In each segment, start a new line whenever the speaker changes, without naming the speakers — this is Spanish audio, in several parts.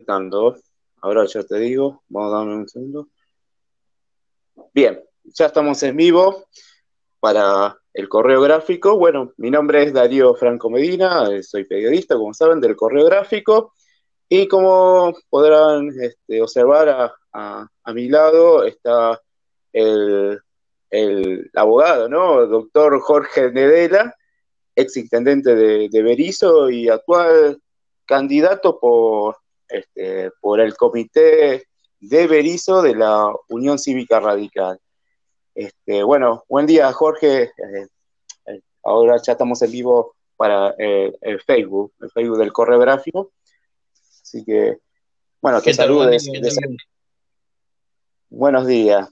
Dando. Ahora ya te digo, vamos a darme un segundo. Bien, ya estamos en vivo para el Correo Gráfico. Bueno, mi nombre es Darío Franco Medina, soy periodista, como saben, del Correo Gráfico. Y como podrán observar a mi lado está el, el abogado, ¿no? El doctor Jorge Nedela, ex intendente de Berisso y actual candidato por el comité de Berisso de la Unión Cívica Radical. Bueno, buen día, Jorge. Ahora ya estamos en vivo para el Facebook del Correo Gráfico. Así que, bueno, te
¿Qué tal? Buen
saludes.
día, Darío.
Buenos días.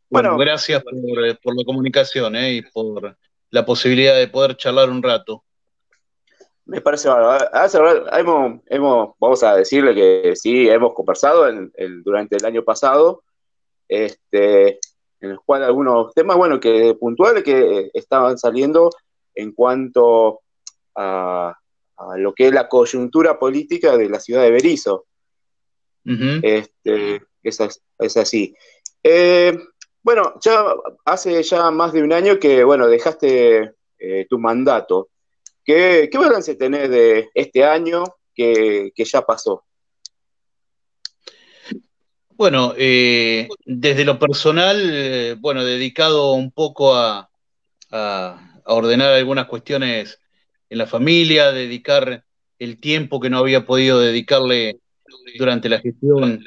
Bueno,
Bueno,
gracias por la comunicación, y por la posibilidad de poder charlar un rato.
me parece bárbaro. Vamos a decirle que sí, hemos conversado durante el año pasado, este, en el cual algunos temas, bueno, que puntuales que estaban saliendo en cuanto a lo que es la coyuntura política de la ciudad de Berisso.
Ujú.
Es así. Eh, bueno, ya hace ya más de un año que, bueno, dejaste tu mandato. ¿Qué balance tenés de este año que ya pasó?
Bueno, desde lo personal, bueno, dedicado un poco a ordenar algunas cuestiones en la familia, dedicar el tiempo que no había podido dedicarle durante la gestión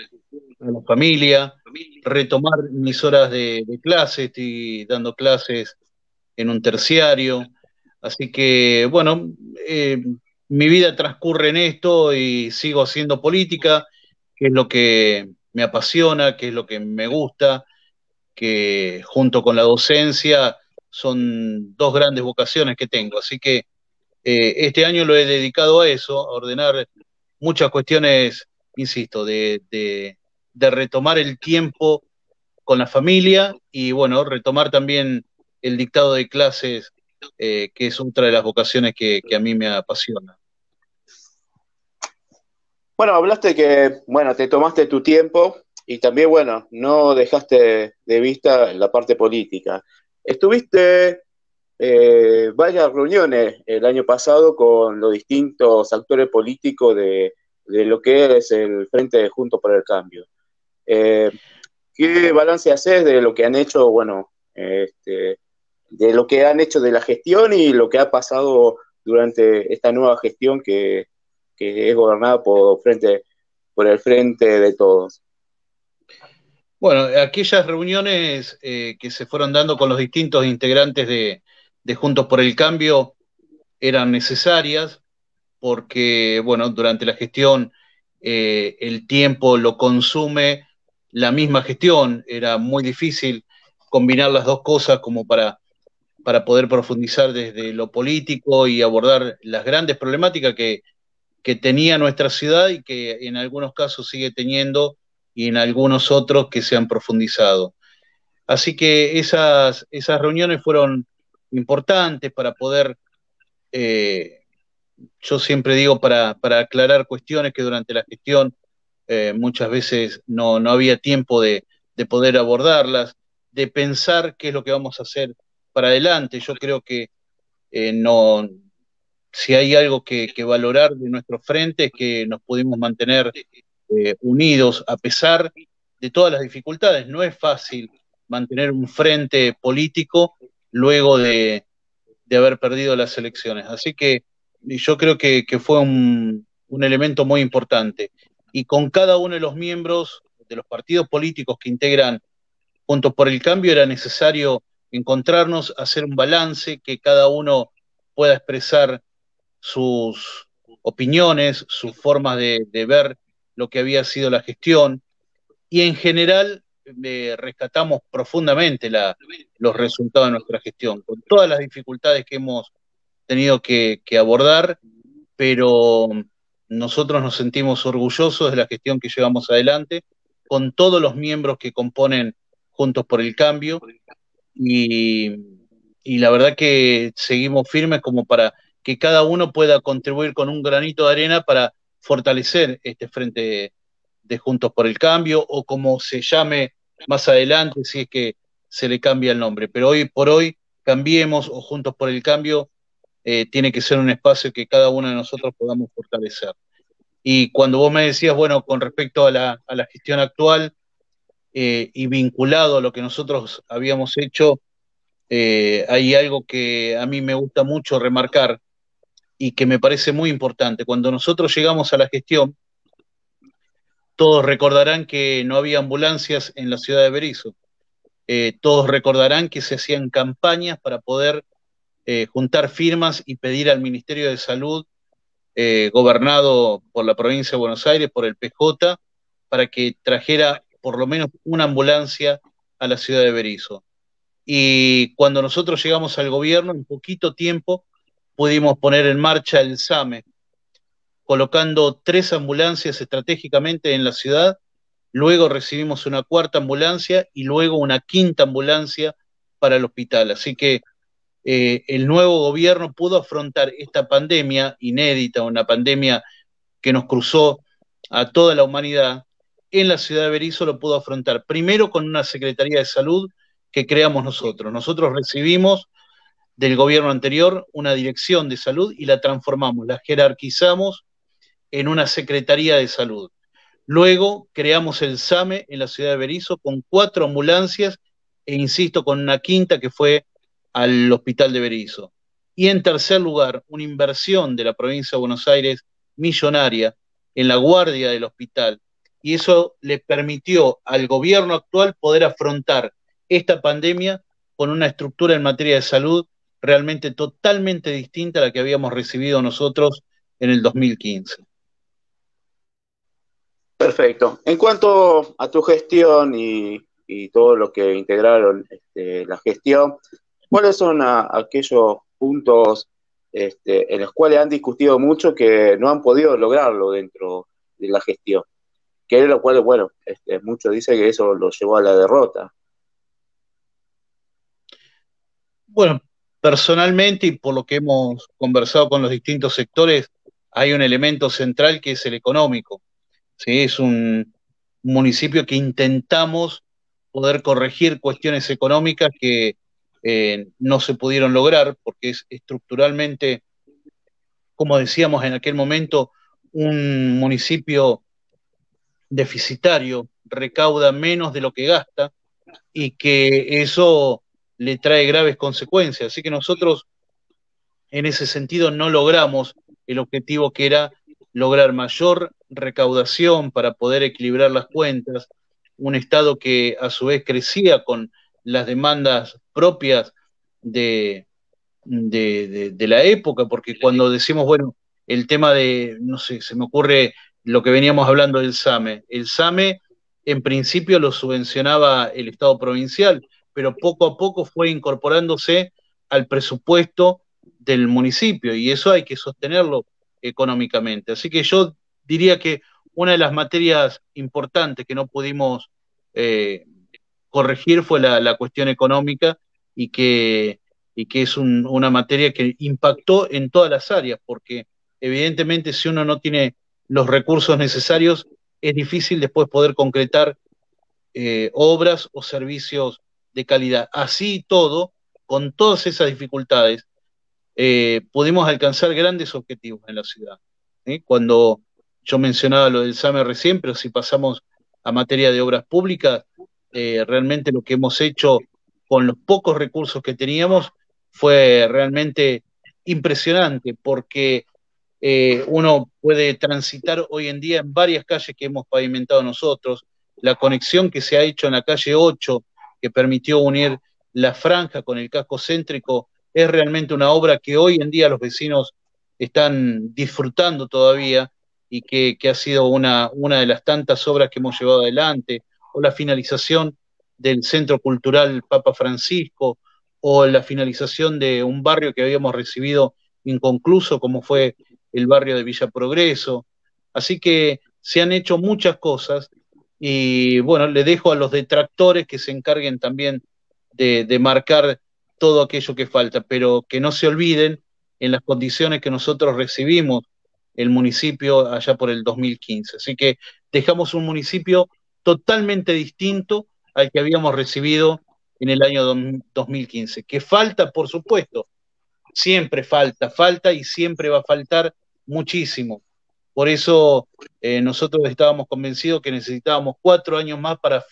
a la familia, retomar mis horas de clase, estoy dando clases en un terciario. Así que, bueno, mi vida transcurre en esto y sigo haciendo política, que es lo que me apasiona, que es lo que me gusta, que junto con la docencia son dos grandes vocaciones que tengo. Así que este año lo he dedicado a eso, a ordenar muchas cuestiones, insisto, de retomar el tiempo con la familia y bueno, retomar también el dictado de clases, que es otra de las vocaciones que a mí me apasiona.
Bueno, hablaste que, bueno, te tomaste tu tiempo y también, bueno, no dejaste de vista la parte política. Estuviste varias reuniones el año pasado con los distintos actores políticos de lo que es el Frente de Juntos por el Cambio. Eh, ¿Qué balance haces de lo que han hecho, bueno, de lo que han hecho de la gestión y lo que ha pasado durante esta nueva gestión que es gobernada por el Frente de Todos?
Bueno, aquellas reuniones que se fueron dando con los distintos integrantes de Juntos por el Cambio eran necesarias porque, bueno, durante la gestión el tiempo lo consume la misma gestión. Era muy difícil combinar las dos cosas como para poder profundizar desde lo político y abordar las grandes problemáticas que tenía nuestra ciudad y que en algunos casos sigue teniendo y en algunos otros que se han profundizado. Así que esas reuniones fueron importantes para poder, eh, yo siempre digo, para aclarar cuestiones que durante la gestión muchas veces no había tiempo de poder abordarlas, de pensar qué es lo que vamos a hacer para adelante. Yo creo que no, si hay algo que valorar de nuestro frente es que nos pudimos mantener unidos a pesar de todas las dificultades. No es fácil mantener un frente político luego de haber perdido las elecciones. Así que yo creo que fue un elemento muy importante. Y con cada uno de los miembros de los partidos políticos que integran Juntos por el Cambio era necesario encontrarnos, hacer un balance, que cada uno pueda expresar sus opiniones, sus formas de ver lo que había sido la gestión y en general rescatamos profundamente los resultados de nuestra gestión, con todas las dificultades que hemos tenido que abordar, pero nosotros nos sentimos orgullosos de la gestión que llevamos adelante, con todos los miembros que componen Juntos por el Cambio, y, y la verdad que seguimos firmes como para que cada uno pueda contribuir con un granito de arena fortalecer este frente de Juntos por el Cambio, o como se llame más adelante, si es que se le cambia el nombre. Pero hoy por hoy, Cambiemos o Juntos por el Cambio tiene que ser un espacio que cada uno de nosotros podamos fortalecer. Y cuando vos me decías, bueno, con respecto a la gestión actual y vinculado a lo que nosotros habíamos hecho, hay algo que a mí me gusta mucho remarcar y que me parece muy importante. Cuando nosotros llegamos a la gestión, todos recordarán que no había ambulancias en la ciudad de Berisso. Todos recordarán que se hacían campañas para poder juntar firmas y pedir al Ministerio de Salud, gobernado por la provincia de Buenos Aires, por el PJ, para que trajera por lo menos una ambulancia a la ciudad de Berisso. Y cuando nosotros llegamos al gobierno, en poquito tiempo pudimos poner en marcha el SAME, colocando 3 ambulancias estratégicamente en la ciudad. Luego recibimos una 4ª ambulancia y luego una 5ª ambulancia para el hospital. Así que el nuevo gobierno pudo afrontar esta pandemia inédita, una pandemia que nos cruzó a toda la humanidad. En la ciudad de Berisso lo pudo afrontar primero con una Secretaría de Salud que creamos nosotros. Nosotros recibimos del gobierno anterior una dirección de salud y la transformamos, la jerarquizamos en una Secretaría de Salud. Luego creamos el SAME en la ciudad de Berisso con 4 ambulancias e insisto, con una 5ª que fue al hospital de Berisso. Y en tercer lugar, una inversión de la provincia de Buenos Aires millonaria en la guardia del hospital. Y eso le permitió al gobierno actual poder afrontar esta pandemia con una estructura en materia de salud realmente totalmente distinta a la que habíamos recibido nosotros en el 2015.
Perfecto. En cuanto a tu gestión y todo lo que integraron la gestión, ¿cuáles son aquellos puntos en los cuales han discutido mucho que no han podido lograrlo dentro de la gestión? Que es lo cual, bueno, muchos dicen que eso lo llevó a la derrota.
Bueno, personalmente y por lo que hemos conversado con los distintos sectores, hay un elemento central que es el económico. ¿Sí? Es un municipio que intentamos poder corregir cuestiones económicas que no se pudieron lograr porque es estructuralmente, como decíamos en aquel momento, un municipio deficitario, recauda menos de lo que gasta y que eso le trae graves consecuencias. Así que nosotros en ese sentido no logramos el objetivo que era lograr mayor recaudación para poder equilibrar las cuentas, un Estado que a su vez crecía con las demandas propias de la época, porque cuando decimos, bueno, el tema de, no sé, se me ocurre lo que veníamos hablando del SAME. El SAME en principio lo subvencionaba el Estado provincial, pero poco a poco fue incorporándose al presupuesto del municipio y eso hay que sostenerlo económicamente. Así que yo diría que una de las materias importantes que no pudimos corregir fue la cuestión económica y que es una materia que impactó en todas las áreas, porque evidentemente si uno no tiene los recursos necesarios, es difícil después poder concretar obras o servicios de calidad. Así todo, con todas esas dificultades, pudimos alcanzar grandes objetivos en la ciudad. Cuando yo mencionaba lo del SAME recién, pero si pasamos a materia de obras públicas, realmente lo que hemos hecho con los pocos recursos que teníamos fue realmente impresionante, porque uno puede transitar hoy en día en varias calles que hemos pavimentado nosotros, la conexión que se ha hecho en la calle 8, que permitió unir la franja con el casco céntrico, es realmente una obra que hoy en día los vecinos están disfrutando todavía y que ha sido una de las tantas obras que hemos llevado adelante, o la finalización del Centro Cultural Papa Francisco, o la finalización de un barrio que habíamos recibido inconcluso, como fue el barrio de Villa Progreso. Así que se han hecho muchas cosas y bueno, le dejo a los detractores que se encarguen también de marcar todo aquello que falta, pero que no se olviden en las condiciones que nosotros recibimos el municipio allá por el 2015. Así que dejamos un municipio totalmente distinto al que habíamos recibido en el año 2015. Que falta, por supuesto, siempre falta y siempre va a faltar muchísimo. Por eso nosotros estábamos convencidos que necesitábamos 4 años más para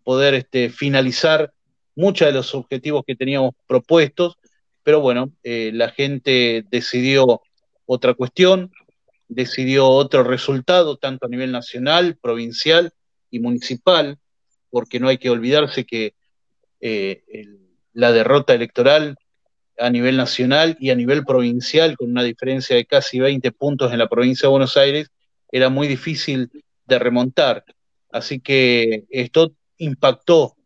poder finalizar muchos de los objetivos que teníamos propuestos, pero bueno, la gente decidió otra cuestión, decidió otro resultado, tanto a nivel nacional, provincial y municipal, porque no hay que olvidarse que la derrota electoral a nivel nacional y a nivel provincial, con una diferencia de casi 20 puntos en la provincia de Buenos Aires, era muy difícil de remontar. Así que esto impactó,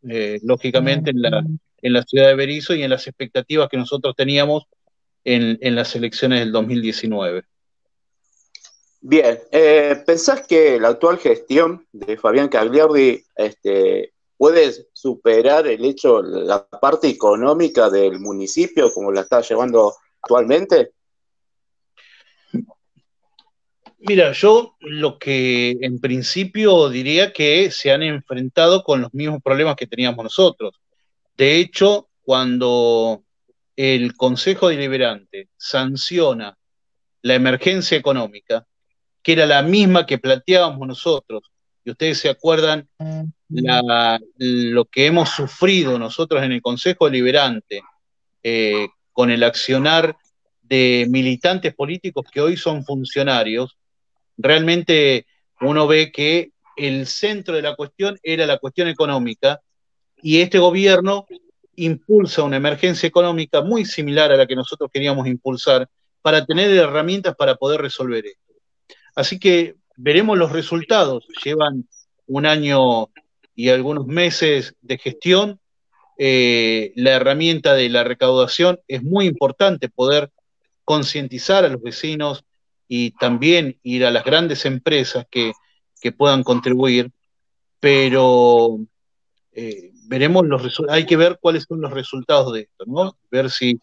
lógicamente, en la ciudad de Berisso y en las expectativas que nosotros teníamos en las elecciones del 2019.
Bien, ¿pensás que la actual gestión de Fabián Cagliardi puede superar el hecho, la parte económica del municipio como la está llevando actualmente?
Mira, yo lo que en principio diría que se han enfrentado con los mismos problemas que teníamos nosotros. De hecho, cuando el Consejo Deliberante sanciona la emergencia económica, que era la misma que planteábamos nosotros, y ustedes se acuerdan lo que hemos sufrido nosotros en el Consejo Deliberante, con el accionar de militantes políticos que hoy son funcionarios, realmente uno ve que el centro de la cuestión era la cuestión económica, y este gobierno impulsa una emergencia económica muy similar a la que nosotros queríamos impulsar para tener herramientas para poder resolver esto. Así que veremos los resultados. Llevan un año y algunos meses de gestión. La herramienta de la recaudación es muy importante, poder concientizar a los vecinos y también ir a las grandes empresas que puedan contribuir, pero veremos los resultados. Hay que ver cuáles son los resultados de esto, ¿no? Ver si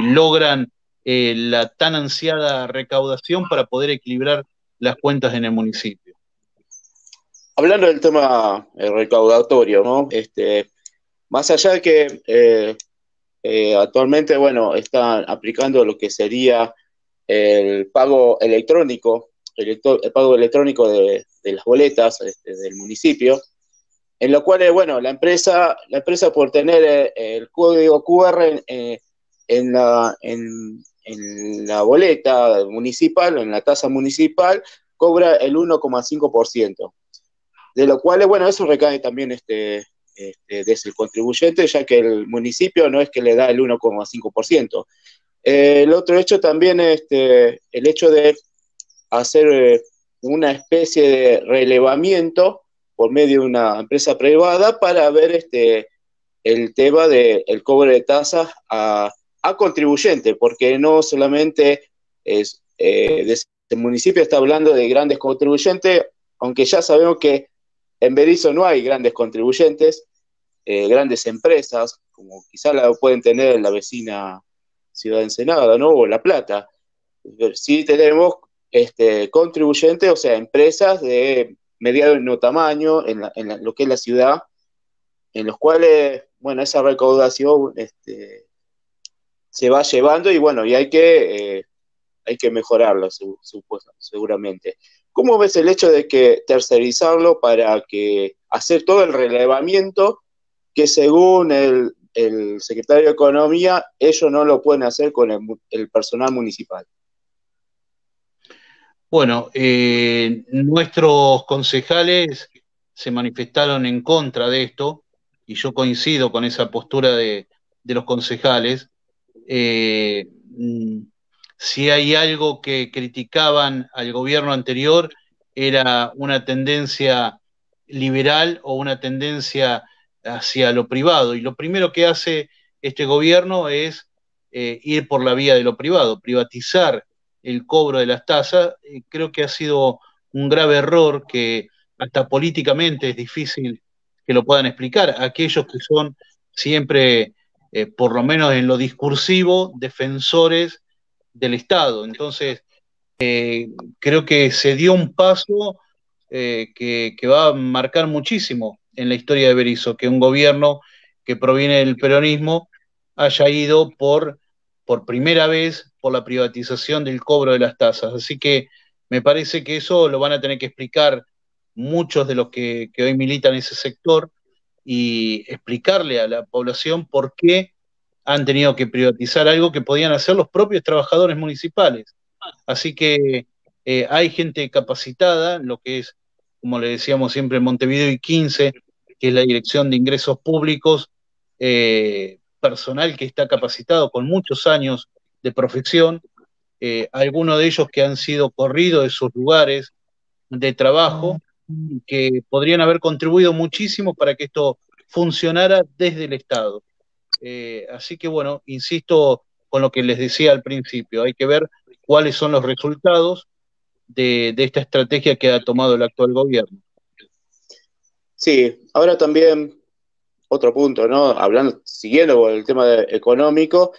logran la tan ansiada recaudación para poder equilibrar las cuentas en el municipio.
Hablando del tema recaudatorio, ¿no? Más allá de que actualmente, bueno, están aplicando lo que sería el pago electrónico, el pago electrónico de las boletas del municipio, en lo cual, bueno, la empresa por tener el código QR en la boleta municipal, en la tasa municipal, cobra el 1,5%, de lo cual, bueno, eso recae también desde el contribuyente, ya que el municipio no es que le da el 1,5%. El otro hecho también es el hecho de hacer una especie de relevamiento por medio de una empresa privada para ver el tema del cobro de tasas a contribuyente, porque no solamente es, el municipio está hablando de grandes contribuyentes, aunque ya sabemos que en Berisso no hay grandes contribuyentes, grandes empresas, como quizá la pueden tener en la vecina Ciudad de Ensenada, ¿no? O La Plata. Sí tenemos contribuyentes, o sea, empresas de mediano tamaño en lo que es la ciudad, en los cuales, bueno, esa recaudación se va llevando y bueno, y hay que mejorarlo, seguramente. ¿Cómo ves el hecho de que tercerizarlo para que hacer todo el relevamiento que según el secretario de Economía, ellos no lo pueden hacer con el personal municipal?
Bueno, nuestros concejales se manifestaron en contra de esto, y yo coincido con esa postura de los concejales. Eh, si hay algo que criticaban al gobierno anterior, era una tendencia liberal o una tendencia hacia lo privado. Y lo primero que hace este gobierno es ir por la vía de lo privado, privatizar el cobro de las tasas. Creo que ha sido un grave error que hasta políticamente es difícil que lo puedan explicar. Aquellos que son siempre, por lo menos en lo discursivo, defensores del Estado. Entonces, creo que se dio un paso que va a marcar muchísimo en la historia de Berisso, que un gobierno que proviene del peronismo haya ido por primera vez por la privatización del cobro de las tasas. Así que me parece que eso lo van a tener que explicar muchos de los que hoy militan en ese sector y explicarle a la población por qué han tenido que privatizar algo que podían hacer los propios trabajadores municipales. Así que hay gente capacitada, lo que es, como le decíamos siempre, Montevideo y 15, que es la Dirección de Ingresos Públicos, personal que está capacitado con muchos años de profesión, algunos de ellos que han sido corridos de sus lugares de trabajo, que podrían haber contribuido muchísimo para que esto funcionara desde el Estado. Así que bueno, insisto con lo que les decía al principio, hay que ver cuáles son los resultados de esta estrategia que ha tomado el actual gobierno.
Sí, ahora también otro punto, ¿no? Hablando, siguiendo con el tema económico,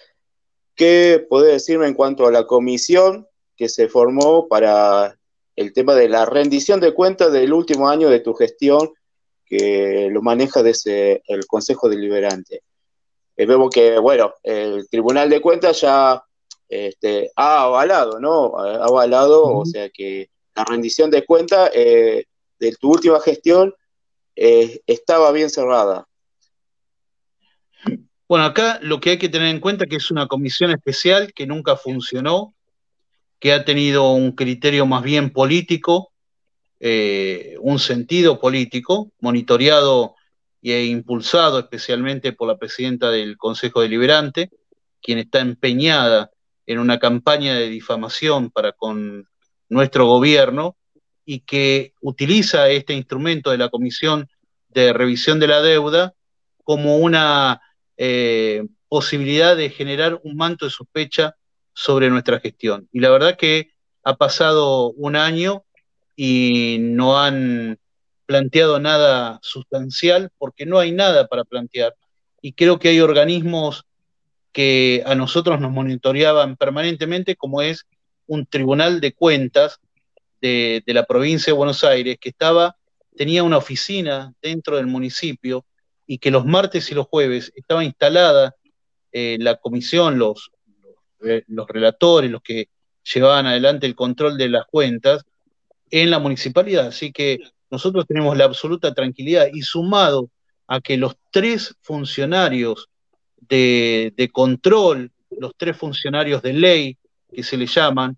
¿qué podés decirme en cuanto a la comisión que se formó para el tema de la rendición de cuentas del último año de tu gestión, que lo maneja desde el Consejo Deliberante? Vemos que, bueno, el Tribunal de Cuentas ya ha avalado, ¿no? Ha avalado, o sea que la rendición de cuentas de tu última gestión estaba bien cerrada.
Bueno, acá lo que hay que tener en cuenta es que es una comisión especial que nunca funcionó, que ha tenido un criterio más bien político, un sentido político, monitoreado e impulsado especialmente por la presidenta del Consejo Deliberante, quien está empeñada en una campaña de difamación para con nuestro gobierno y que utiliza este instrumento de la Comisión de Revisión de la Deuda como una posibilidad de generar un manto de sospecha sobre nuestra gestión. Y la verdad que ha pasado un año y no han planteado nada sustancial porque no hay nada para plantear. Y creo que hay organismos que a nosotros nos monitoreaban permanentemente, como es un tribunal de cuentas de la provincia de Buenos Aires, que tenía una oficina dentro del municipio y que los martes y los jueves estaba instalada la comisión, los relatores, los que llevaban adelante el control de las cuentas en la municipalidad. Así que nosotros tenemos la absoluta tranquilidad y sumado a que los tres funcionarios de control, los tres funcionarios de ley que se le llaman,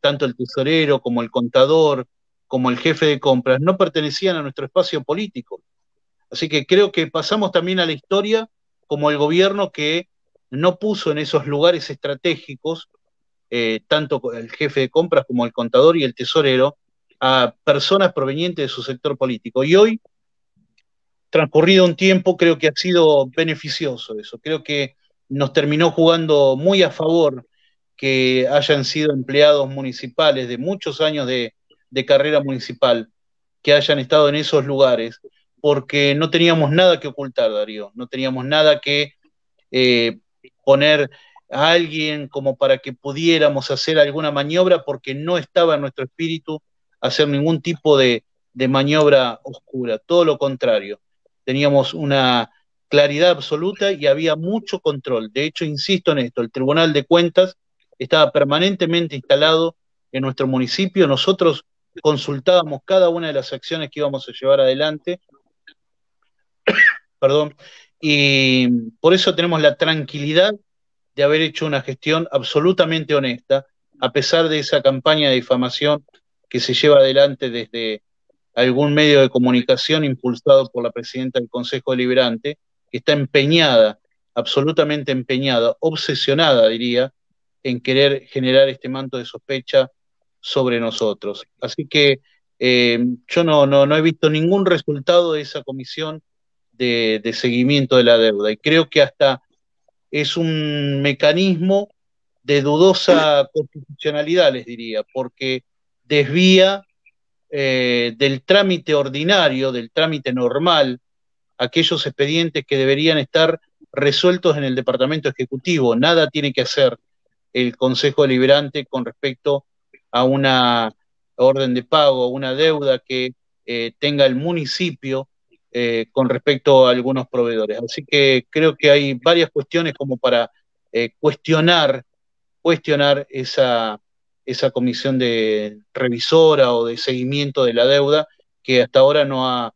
tanto el tesorero como el contador, como el jefe de compras, no pertenecían a nuestro espacio político. Así que creo que pasamos también a la historia como el gobierno que no puso en esos lugares estratégicos, tanto el jefe de compras como el contador y el tesorero, a personas provenientes de su sector político. Y hoy, transcurrido un tiempo, creo que ha sido beneficioso eso. Creo que nos terminó jugando muy a favor que hayan sido empleados municipales de muchos años de carrera municipal, que hayan estado en esos lugares, porque no teníamos nada que ocultar, Darío, no teníamos nada que poner a alguien como para que pudiéramos hacer alguna maniobra, porque no estaba en nuestro espíritu hacer ningún tipo de maniobra oscura, todo lo contrario. Teníamos una claridad absoluta y había mucho control. De hecho, insisto en esto, el Tribunal de Cuentas estaba permanentemente instalado en nuestro municipio. Nosotros consultábamos cada una de las acciones que íbamos a llevar adelante, perdón, y por eso tenemos la tranquilidad de haber hecho una gestión absolutamente honesta, a pesar de esa campaña de difamación que se lleva adelante desde algún medio de comunicación impulsado por la presidenta del Consejo Deliberante, que está empeñada, absolutamente empeñada, obsesionada, diría, en querer generar este manto de sospecha sobre nosotros. Así que yo no he visto ningún resultado de esa comisión de seguimiento de la deuda y creo que hasta es un mecanismo de dudosa constitucionalidad, les diría, porque desvía del trámite ordinario, del trámite normal, aquellos expedientes que deberían estar resueltos en el Departamento Ejecutivo. Nada tiene que hacer el Consejo Deliberante con respecto a una orden de pago, a una deuda que tenga el municipio con respecto a algunos proveedores. Así que creo que hay varias cuestiones como para cuestionar esa comisión de revisora o de seguimiento de la deuda que hasta ahora no ha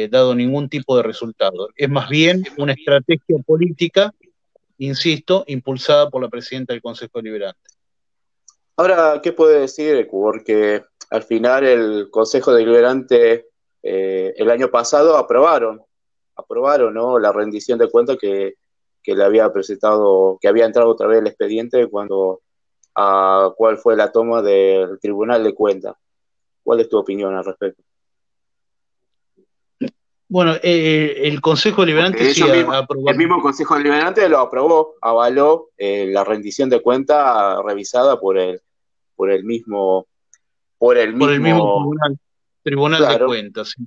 dado ningún tipo de resultado. Es más bien una estrategia política, insisto, impulsada por la presidenta del Consejo Deliberante.
Ahora, ¿qué puede decir? Porque al final el Consejo Deliberante el año pasado aprobaron, ¿no?, la rendición de cuentas que le había presentado, que había entrado otra vez el expediente cuando a cuál fue la toma del Tribunal de Cuentas. ¿Cuál es tu opinión al respecto?
Bueno, el Consejo Deliberante
Porque
sí
ellos mismos,
ha
el
aprobado
mismo Consejo Deliberante lo aprobó, avaló la rendición de cuentas revisada por el mismo, por el
por el mismo
mismo,
Tribunal de
claro.
Cuentas. ¿Sí?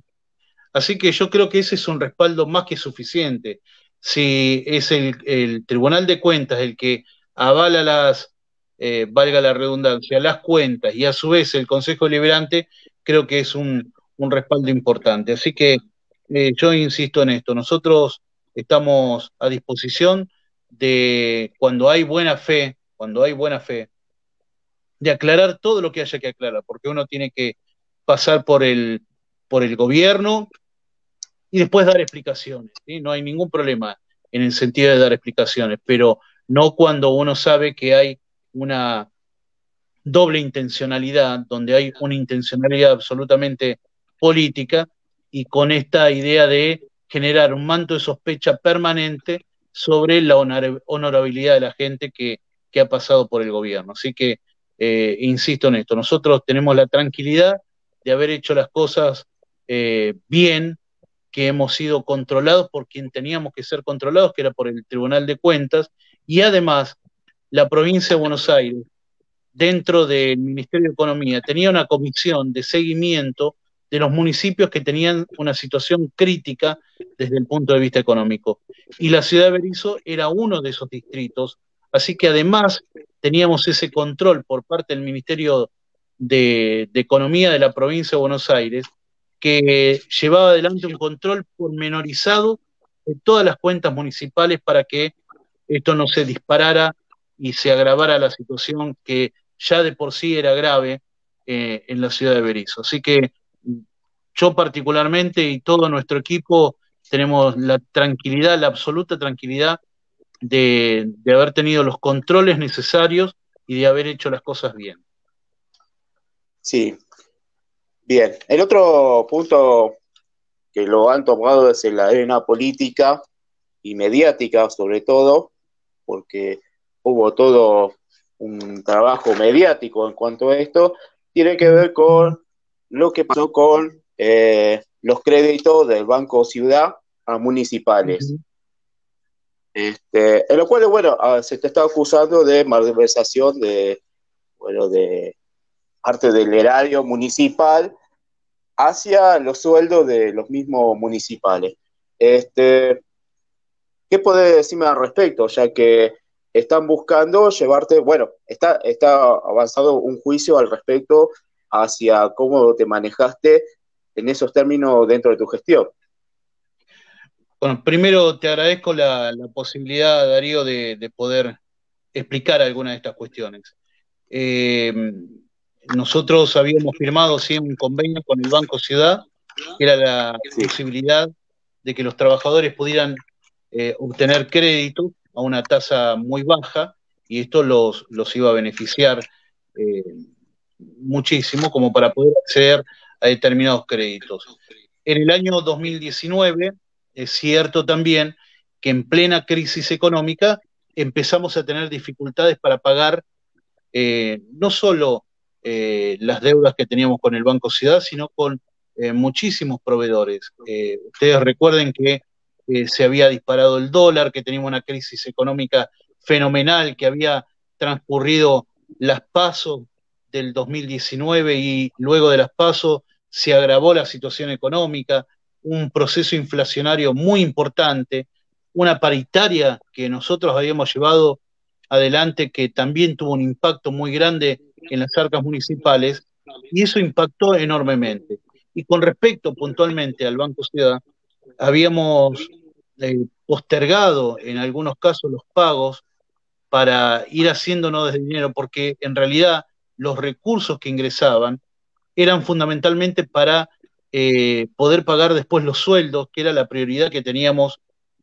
Así que yo creo que ese es un respaldo más que suficiente. Si es el Tribunal de Cuentas el que avala valga la redundancia, las cuentas y a su vez el Consejo Deliberante, creo que es un respaldo importante. Así que yo insisto en esto, nosotros estamos a disposición de cuando hay buena fe, de aclarar todo lo que haya que aclarar, porque uno tiene que pasar por el gobierno y después dar explicaciones, ¿sí? No hay ningún problema en el sentido de dar explicaciones, pero no cuando uno sabe que hay una doble intencionalidad, donde hay una intencionalidad absolutamente política y con esta idea de generar un manto de sospecha permanente sobre la honorabilidad de la gente que ha pasado por el gobierno. Así que, insisto en esto, nosotros tenemos la tranquilidad de haber hecho las cosas bien, que hemos sido controlados por quien teníamos que ser controlados, que era por el Tribunal de Cuentas, y además la provincia de Buenos Aires, dentro del Ministerio de Economía, tenía una comisión de seguimiento de los municipios que tenían una situación crítica desde el punto de vista económico. Y la ciudad de Berisso era uno de esos distritos, así que además teníamos ese control por parte del Ministerio de Economía de la provincia de Buenos Aires, que llevaba adelante un control pormenorizado de todas las cuentas municipales para que esto no se disparara y se agravara la situación que ya de por sí era grave en la ciudad de Berisso. Así que yo particularmente y todo nuestro equipo tenemos la tranquilidad, la absoluta tranquilidad de haber tenido los controles necesarios y de haber hecho las cosas bien.
Sí, bien. El otro punto que lo han tomado es en la arena política y mediática, sobre todo, porque hubo todo un trabajo mediático en cuanto a esto, tiene que ver con lo que pasó con los créditos del Banco Ciudad a municipales. En lo cual, bueno, se te está acusando de malversación de parte del erario municipal hacia los sueldos de los mismos municipales. ¿Qué puedes decirme al respecto? Ya que están buscando llevarte, bueno, está avanzado un juicio al respecto hacia cómo te manejaste en esos términos dentro de tu gestión.
Bueno, primero te agradezco la posibilidad, Darío, de poder explicar algunas de estas cuestiones. Eh, Nosotros habíamos firmado sí, un convenio con el Banco Ciudad, que era la
Sí.
posibilidad de que los trabajadores pudieran obtener crédito a una tasa muy baja, y esto los iba a beneficiar eh, muchísimo como para poder acceder a determinados créditos. En el año 2019, es cierto también que en plena crisis económica empezamos a tener dificultades para pagar no solo las deudas que teníamos con el Banco Ciudad, sino con muchísimos proveedores. Ustedes recuerden que se había disparado el dólar, que teníamos una crisis económica fenomenal, que había transcurrido las PASO del 2019 y luego de las PASO se agravó la situación económica, un proceso inflacionario muy importante, una paritaria que nosotros habíamos llevado adelante que también tuvo un impacto muy grande en las arcas municipales, y eso impactó enormemente. Y con respecto puntualmente al Banco Ciudad, habíamos postergado en algunos casos los pagos para ir haciéndonos desde dinero, porque en realidad los recursos que ingresaban eran fundamentalmente para poder pagar después los sueldos, que era la prioridad que teníamos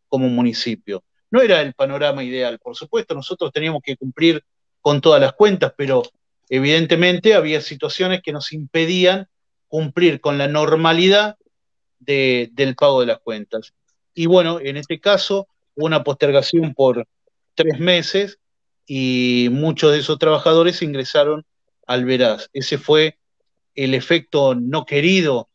como municipio. No era el panorama ideal, por supuesto, nosotros teníamos que cumplir con todas las cuentas, pero evidentemente había situaciones que nos impedían cumplir con la normalidad del pago de las cuentas. Y bueno, en este caso hubo una postergación por 3 meses y muchos de esos trabajadores ingresaron al Veraz. Ese fue el efecto no querido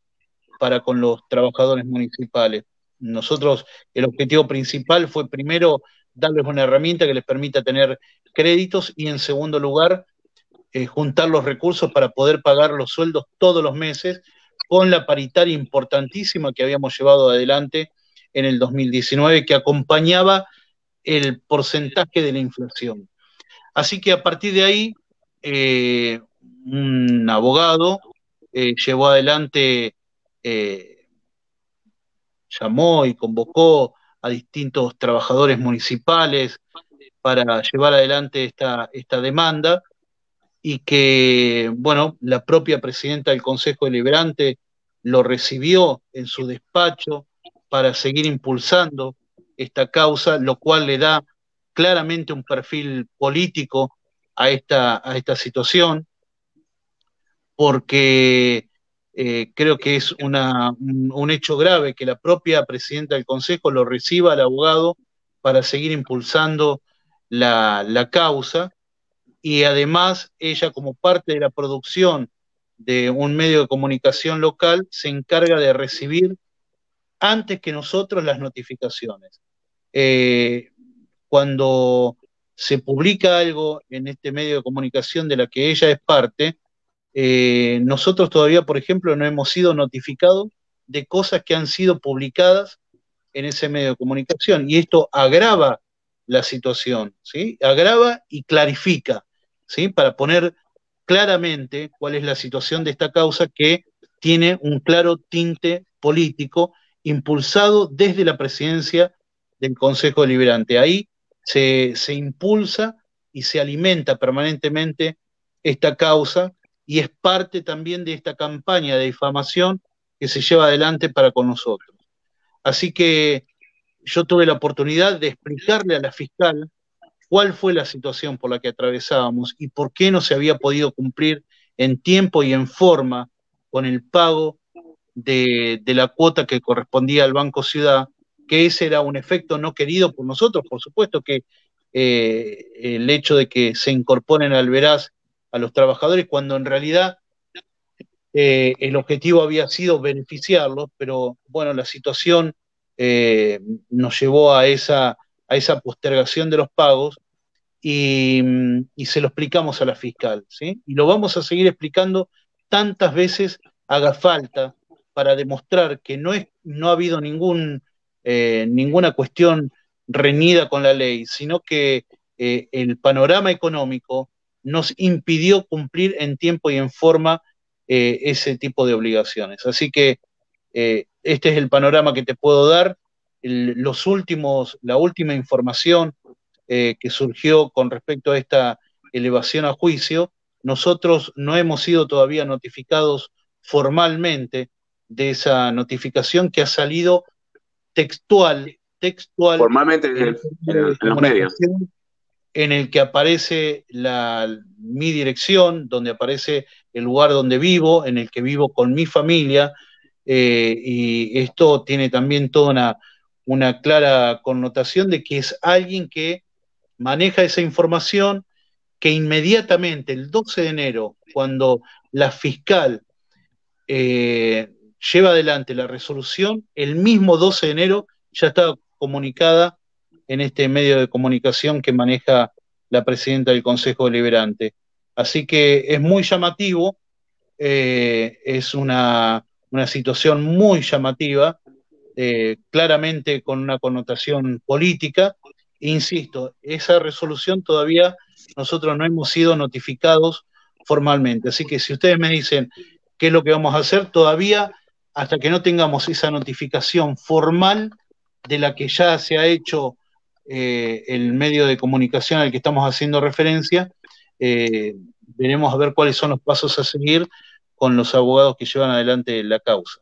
para con los trabajadores municipales. Nosotros, el objetivo principal fue primero darles una herramienta que les permita tener créditos y en segundo lugar juntar los recursos para poder pagar los sueldos todos los meses con la paritaria importantísima que habíamos llevado adelante en el 2019 que acompañaba el porcentaje de la inflación. Así que a partir de ahí, un abogado llevó adelante, llamó y convocó a distintos trabajadores municipales para llevar adelante esta demanda y que, bueno, la propia presidenta del Consejo Deliberante lo recibió en su despacho para seguir impulsando esta causa, lo cual le da claramente un perfil político a esta situación, porque creo que es un hecho grave que la propia presidenta del Consejo lo reciba al abogado para seguir impulsando la causa, y además ella como parte de la producción de un medio de comunicación local se encarga de recibir antes que nosotros las notificaciones. Eh, Cuando se publica algo en este medio de comunicación de la que ella es parte, nosotros todavía, por ejemplo, no hemos sido notificados de cosas que han sido publicadas en ese medio de comunicación, y esto agrava la situación, ¿sí? Agrava y clarifica, ¿sí? Para poner claramente cuál es la situación de esta causa que tiene un claro tinte político impulsado desde la presidencia del Consejo Deliberante. Ahí se impulsa y se alimenta permanentemente esta causa y es parte también de esta campaña de difamación que se lleva adelante para con nosotros. Así que yo tuve la oportunidad de explicarle a la fiscal cuál fue la situación por la que atravesábamos y por qué no se había podido cumplir en tiempo y en forma con el pago de la cuota que correspondía al Banco Ciudad, que ese era un efecto no querido por nosotros. Por supuesto que el hecho de que se incorporen al Veraz a los trabajadores, cuando en realidad el objetivo había sido beneficiarlos, pero bueno, la situación nos llevó a esa postergación de los pagos y se lo explicamos a la fiscal, ¿sí? Y lo vamos a seguir explicando tantas veces haga falta para demostrar que no ha habido ninguna cuestión reñida con la ley, sino que el panorama económico nos impidió cumplir en tiempo y en forma ese tipo de obligaciones. Así que este es el panorama que te puedo dar. La última información que surgió con respecto a esta elevación a juicio, nosotros no hemos sido todavía notificados formalmente de esa notificación que ha salido textual
Formalmente en los medios.
En el que aparece mi dirección, donde aparece el lugar donde vivo, en el que vivo con mi familia, y esto tiene también toda una clara connotación de que es alguien que maneja esa información, que inmediatamente, el 12 de enero, cuando la fiscal lleva adelante la resolución, el mismo 12 de enero ya estaba comunicada en este medio de comunicación que maneja la presidenta del Consejo Deliberante. Así que es muy llamativo, es una situación muy llamativa, claramente con una connotación política. Insisto, esa resolución todavía nosotros no hemos sido notificados formalmente. Así que si ustedes me dicen qué es lo que vamos a hacer, todavía hasta que no tengamos esa notificación formal de la que ya se ha hecho el medio de comunicación al que estamos haciendo referencia, veremos a ver cuáles son los pasos a seguir con los abogados que llevan adelante la causa.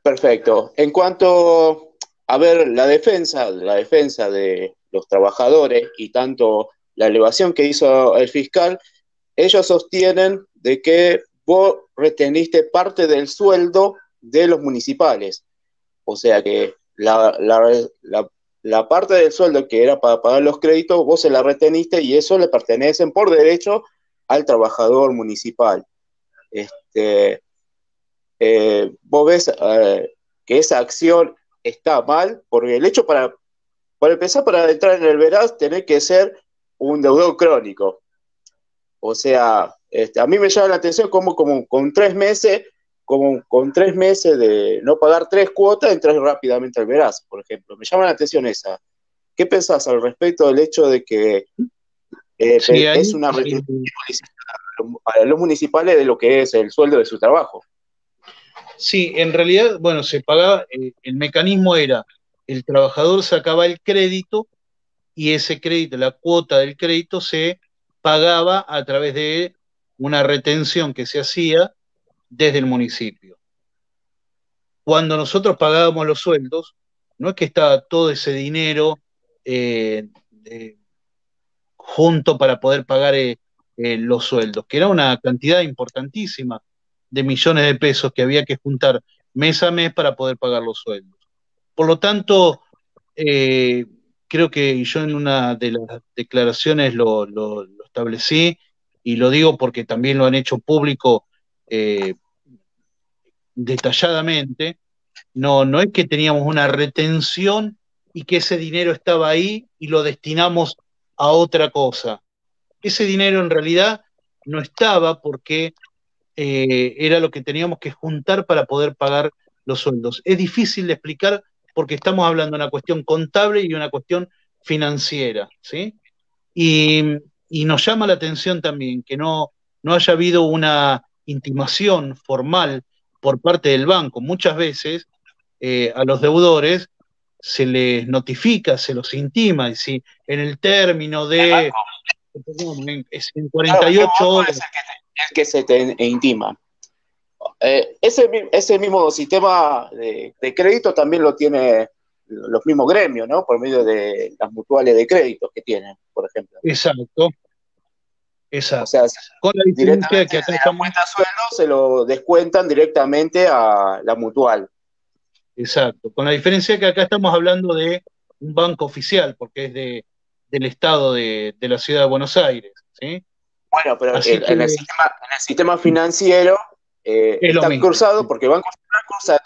Perfecto. En cuanto a ver la defensa de los trabajadores y tanto la elevación que hizo el fiscal, ellos sostienen de que vos reteniste parte del sueldo de los municipales. O sea que la parte del sueldo que era para pagar los créditos, vos se la reteniste y eso le pertenecen por derecho al trabajador municipal. Vos ves que esa acción está mal, porque el hecho para empezar, para entrar en el Veraz, tenés que ser un deudor crónico. O sea, a mí me llama la atención como con 3 meses, como con 3 meses de no pagar 3 cuotas, entras rápidamente al Veraz, por ejemplo. Me llama la atención esa. ¿Qué pensás al respecto del hecho de que
Sí,
es una retención a los municipales de lo que es el sueldo de su trabajo?
sí, en realidad, bueno, se pagaba, el mecanismo era, el trabajador sacaba el crédito y ese crédito, la cuota del crédito se pagaba a través de una retención que se hacía desde el municipio. Cuando nosotros pagábamos los sueldos, no es que estaba todo ese dinero eh, eh, junto para poder pagar los sueldos, que era una cantidad importantísima de millones de pesos que había que juntar mes a mes para poder pagar los sueldos. Por lo tanto, eh, creo que yo en una de las declaraciones lo establecí y lo digo porque también lo han hecho público eh, detalladamente. No, no es que teníamos una retención y que ese dinero estaba ahí y lo destinamos a otra cosa. Ese dinero en realidad no estaba porque era lo que teníamos que juntar para poder pagar los sueldos. Es difícil de explicar porque estamos hablando de una cuestión contable y una cuestión financiera, ¿sí? Y, y nos llama la atención también que no haya habido una intimación formal por parte del banco. Muchas veces a los deudores se les notifica, se los intima, y si en el término de, perdón, en
Claro, el
48
banco es
horas,
el que se te intima. Ese mismo sistema de crédito también lo tiene los mismos gremios, ¿no? Por medio de las mutuales de crédito que tienen, por ejemplo.
exacto,
O sea,
exacto. Con la diferencia de
directamente
que acá
de la
estamos,
cuenta de sueldo se lo descuentan directamente a la mutual.
exacto, con la diferencia de que acá estamos hablando de un banco oficial, porque es del Estado de la Ciudad de Buenos Aires, ¿sí?
Bueno, pero
Así que
en el sistema financiero
es lo
está
mismo.
cruzado porque el Banco Central cruza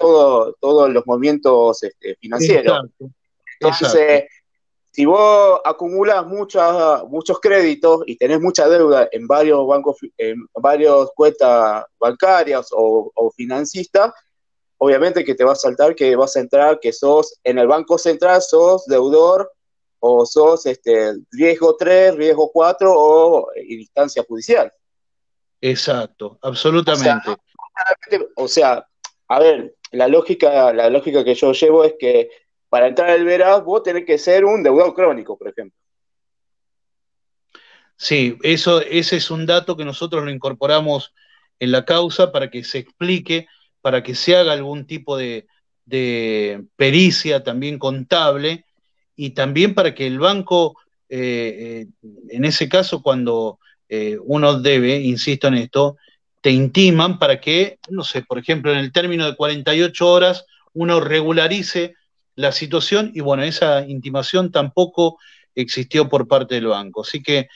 todos los movimientos financieros.
Exacto, exacto,
Entonces, si vos acumulas muchos créditos y tenés mucha deuda en varios bancos, en varias cuentas bancarias o financistas, obviamente que te va a saltar que vas a entrar que sos en el Banco Central, sos deudor o sos riesgo 3, riesgo 4 o instancia judicial.
exacto,
O sea,
absolutamente.
o sea, a ver, la lógica que yo llevo es que para entrar al Veraz vos tenés que ser un deudor crónico, por ejemplo.
Sí, eso, ese es un dato que nosotros lo incorporamos en la causa para que se explique, para que se haga algún tipo de pericia también contable y también para que el banco, en ese caso, cuando uno debe, insisto en esto, te intiman para que, no sé, por ejemplo, en el término de 48 horas uno regularice la situación y bueno, esa intimación tampoco existió por parte del banco. Así que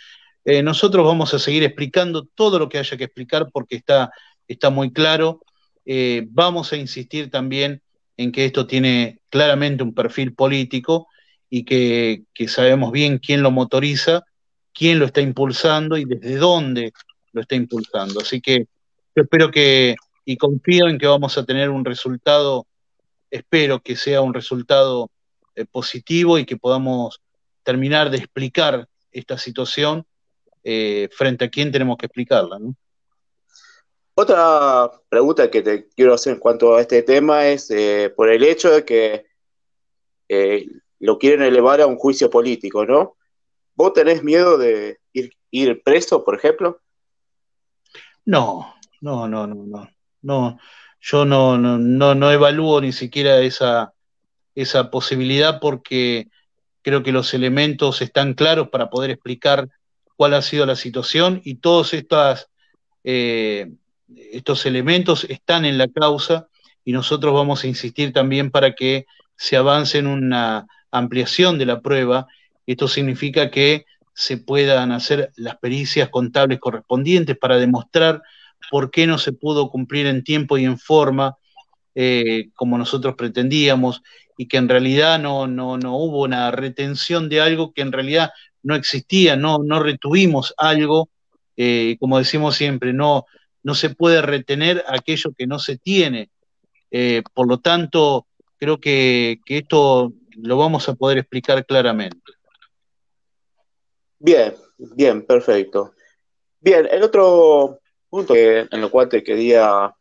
nosotros vamos a seguir explicando todo lo que haya que explicar porque está muy claro. Vamos a insistir también en que esto tiene claramente un perfil político y que sabemos bien quién lo motoriza, quién lo está impulsando y desde dónde lo está impulsando. Así que yo espero que y confío en que vamos a tener un resultado, espero que sea un resultado positivo y que podamos terminar de explicar esta situación frente a quién tenemos que explicarla, ¿no?
Otra pregunta que te quiero hacer en cuanto a este tema es por el hecho de que eh, lo quieren elevar a un juicio político, ¿no? ¿Vos tenés miedo de ir preso, por ejemplo?
No, no, no, no, no, no, yo no evalúo ni siquiera esa posibilidad porque creo que los elementos están claros para poder explicar cuál ha sido la situación y todos eh, estos elementos están en la causa y nosotros vamos a insistir también para que se avance en una ampliación de la prueba. Esto significa que se puedan hacer las pericias contables correspondientes para demostrar por qué no se pudo cumplir en tiempo y en forma como nosotros pretendíamos y que en realidad no hubo una retención de algo que en realidad no existía, no retuvimos algo, como decimos siempre, no se puede retener aquello que no se tiene. Por lo tanto, creo que esto lo vamos a poder explicar claramente.
Bien, bien, perfecto. Bien, el otro punto en lo cual te quería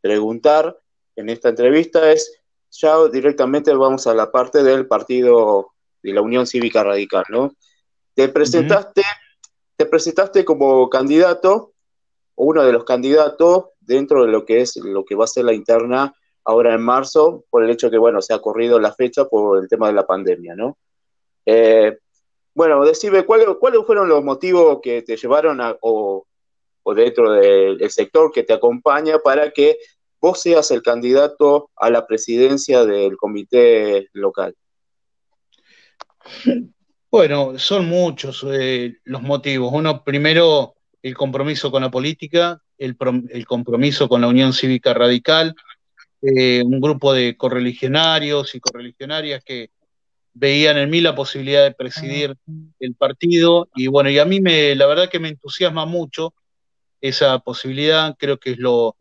preguntar en esta entrevista es, ya directamente vamos a la parte del partido de la Unión Cívica Radical, ¿no? Te
Uh -huh.
presentaste, te presentaste como candidato, o uno de los candidatos dentro de lo que es lo que va a ser la interna ahora en marzo, por el hecho que, bueno, se ha corrido la fecha por el tema de la pandemia, ¿no? Eh, bueno, decime, ¿cuáles fueron los motivos que te llevaron o dentro del sector que te acompaña para que vos seas el candidato a la presidencia del comité local?
Bueno, son muchos los motivos. Uno, primero, el compromiso con la política, el compromiso con la Unión Cívica Radical, un grupo de correligionarios y correligionarias que veían en mí la posibilidad de presidir el partido y bueno, y a mí la verdad que me entusiasma mucho esa posibilidad, creo que es lo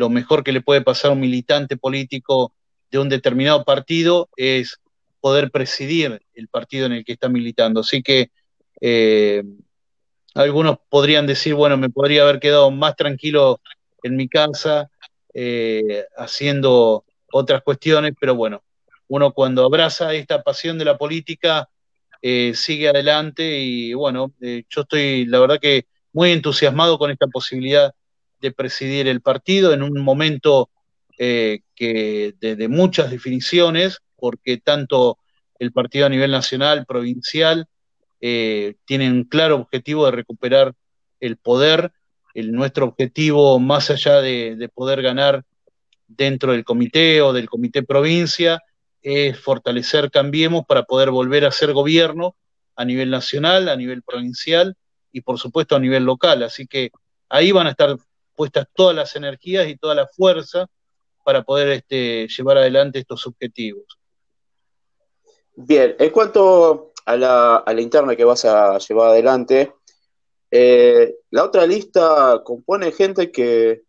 mejor que le puede pasar a un militante político de un determinado partido es poder presidir el partido en el que está militando. Así que eh, algunos podrían decir, bueno, me podría haber quedado más tranquilo en mi casa haciendo otras cuestiones, pero bueno, uno cuando abraza esta pasión de la política sigue adelante y bueno, yo estoy la verdad que muy entusiasmado con esta posibilidad de presidir el partido en un momento que de muchas definiciones, porque tanto el partido a nivel nacional, provincial, tienen un claro objetivo de recuperar el poder. Nuestro objetivo, más allá de poder ganar dentro del comité o del comité provincia, es fortalecer Cambiemos para poder volver a ser gobierno a nivel nacional, a nivel provincial y por supuesto a nivel local. Así que ahí van a estar puestas todas las energías y toda la fuerza para poder llevar adelante estos objetivos.
Bien, en cuanto a la interna que vas a llevar adelante, la otra lista compone gente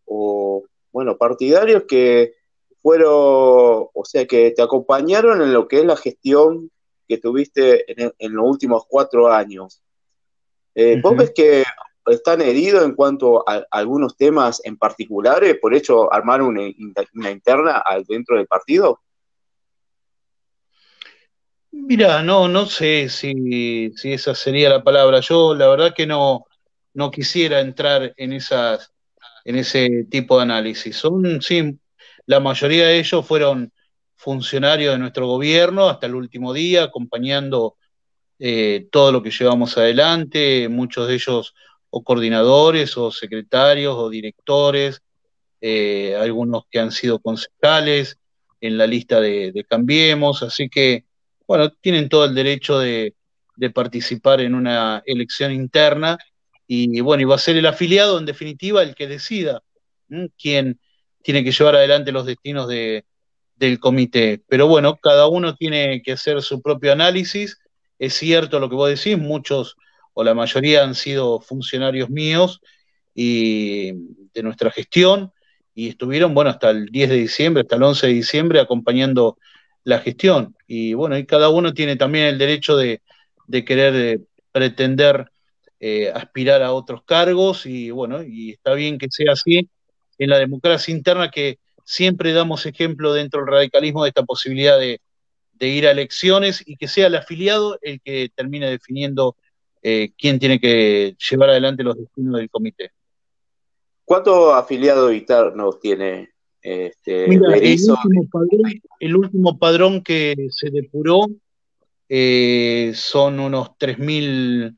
o bueno, partidarios que fueron, o sea, que te acompañaron en lo que es la gestión que tuviste en los últimos 4 años.
Uh
¿Vos
-huh.
ves que están heridos en cuanto a algunos temas en particulares, por hecho armar una interna dentro del partido?
Mira, no sé si esa sería la palabra. Yo la verdad que no quisiera entrar en ese tipo de análisis. Sí, la mayoría de ellos fueron funcionarios de nuestro gobierno hasta el último día, acompañando todo lo que llevamos adelante, muchos de ellos o coordinadores o secretarios o directores, algunos que han sido concejales en la lista de Cambiemos, así que, bueno, tienen todo el derecho de participar en una elección interna y, bueno, y va a ser el afiliado, en definitiva, el que decida quién tiene que llevar adelante los destinos del comité. Pero bueno, cada uno tiene que hacer su propio análisis. Es cierto lo que vos decís, muchos o la mayoría han sido funcionarios míos y de nuestra gestión y estuvieron, bueno, hasta el 10 de diciembre, hasta el 11 de diciembre acompañando la gestión. Y bueno, y cada uno tiene también el derecho de querer pretender aspirar a otros cargos y bueno, y está bien que sea así en la democracia interna que siempre damos ejemplo dentro del radicalismo de esta posibilidad de ir a elecciones y que sea el afiliado el que termine definiendo quién tiene que llevar adelante los destinos del comité.
¿Cuántos afiliados internos tiene
Mira,
Berizzo?
el último padrón que se depuró son unos 3.500,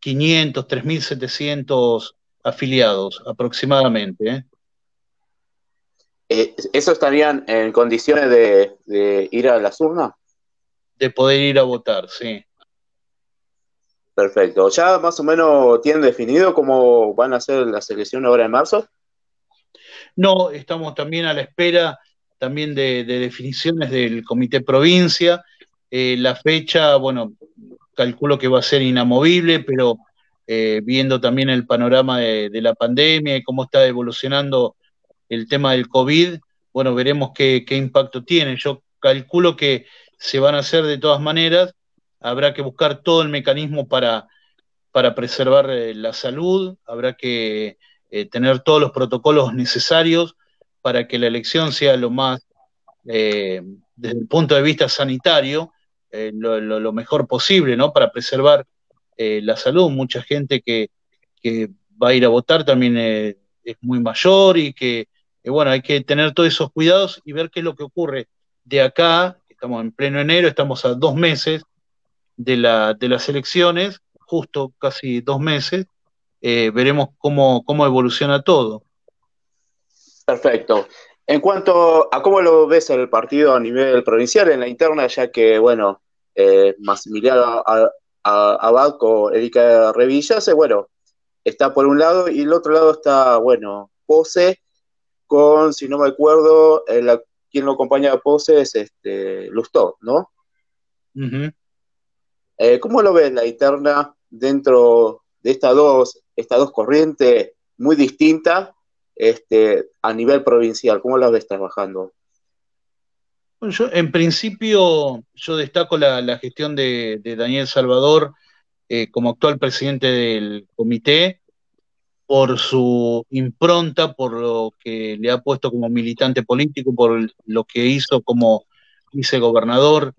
3.700 afiliados aproximadamente,
¿Eso estarían en condiciones de ir a las urnas?
de poder ir a votar, sí.
Perfecto. ¿Ya más o menos tienen definido cómo van a ser las elecciones ahora en marzo?
No, estamos también a la espera también de definiciones del Comité Provincia. La fecha, bueno, calculo que va a ser inamovible, pero viendo también el panorama de la pandemia y cómo está evolucionando el tema del COVID, bueno, veremos qué impacto tiene. Yo calculo que se van a hacer de todas maneras, habrá que buscar todo el mecanismo para preservar la salud, habrá que tener todos los protocolos necesarios para que la elección sea lo más, eh, desde el punto de vista sanitario, lo mejor posible, ¿no? Para preservar la salud. Mucha gente que va a ir a votar también es muy mayor y que, bueno, hay que tener todos esos cuidados y ver qué es lo que ocurre de acá. Estamos en pleno enero, estamos a 2 meses de las elecciones, justo casi 2 meses, veremos cómo evoluciona todo.
Perfecto. En cuanto a cómo lo ves el partido a nivel provincial, en la interna, ya que, bueno, Maximiliano Abad con Erika Revilla, bueno, está por un lado y el otro lado está, bueno, Pose con, si no me acuerdo, quien lo acompaña a Pose es Lustó, ¿no?
Uh -huh.
¿Cómo lo ves la interna dentro de estas dos corrientes muy distintas a nivel provincial? ¿Cómo las ves trabajando?
Bueno, en principio, yo destaco la gestión de Daniel Salvador como actual presidente del comité, por su impronta, por lo que le ha puesto como militante político, por lo que hizo como vicegobernador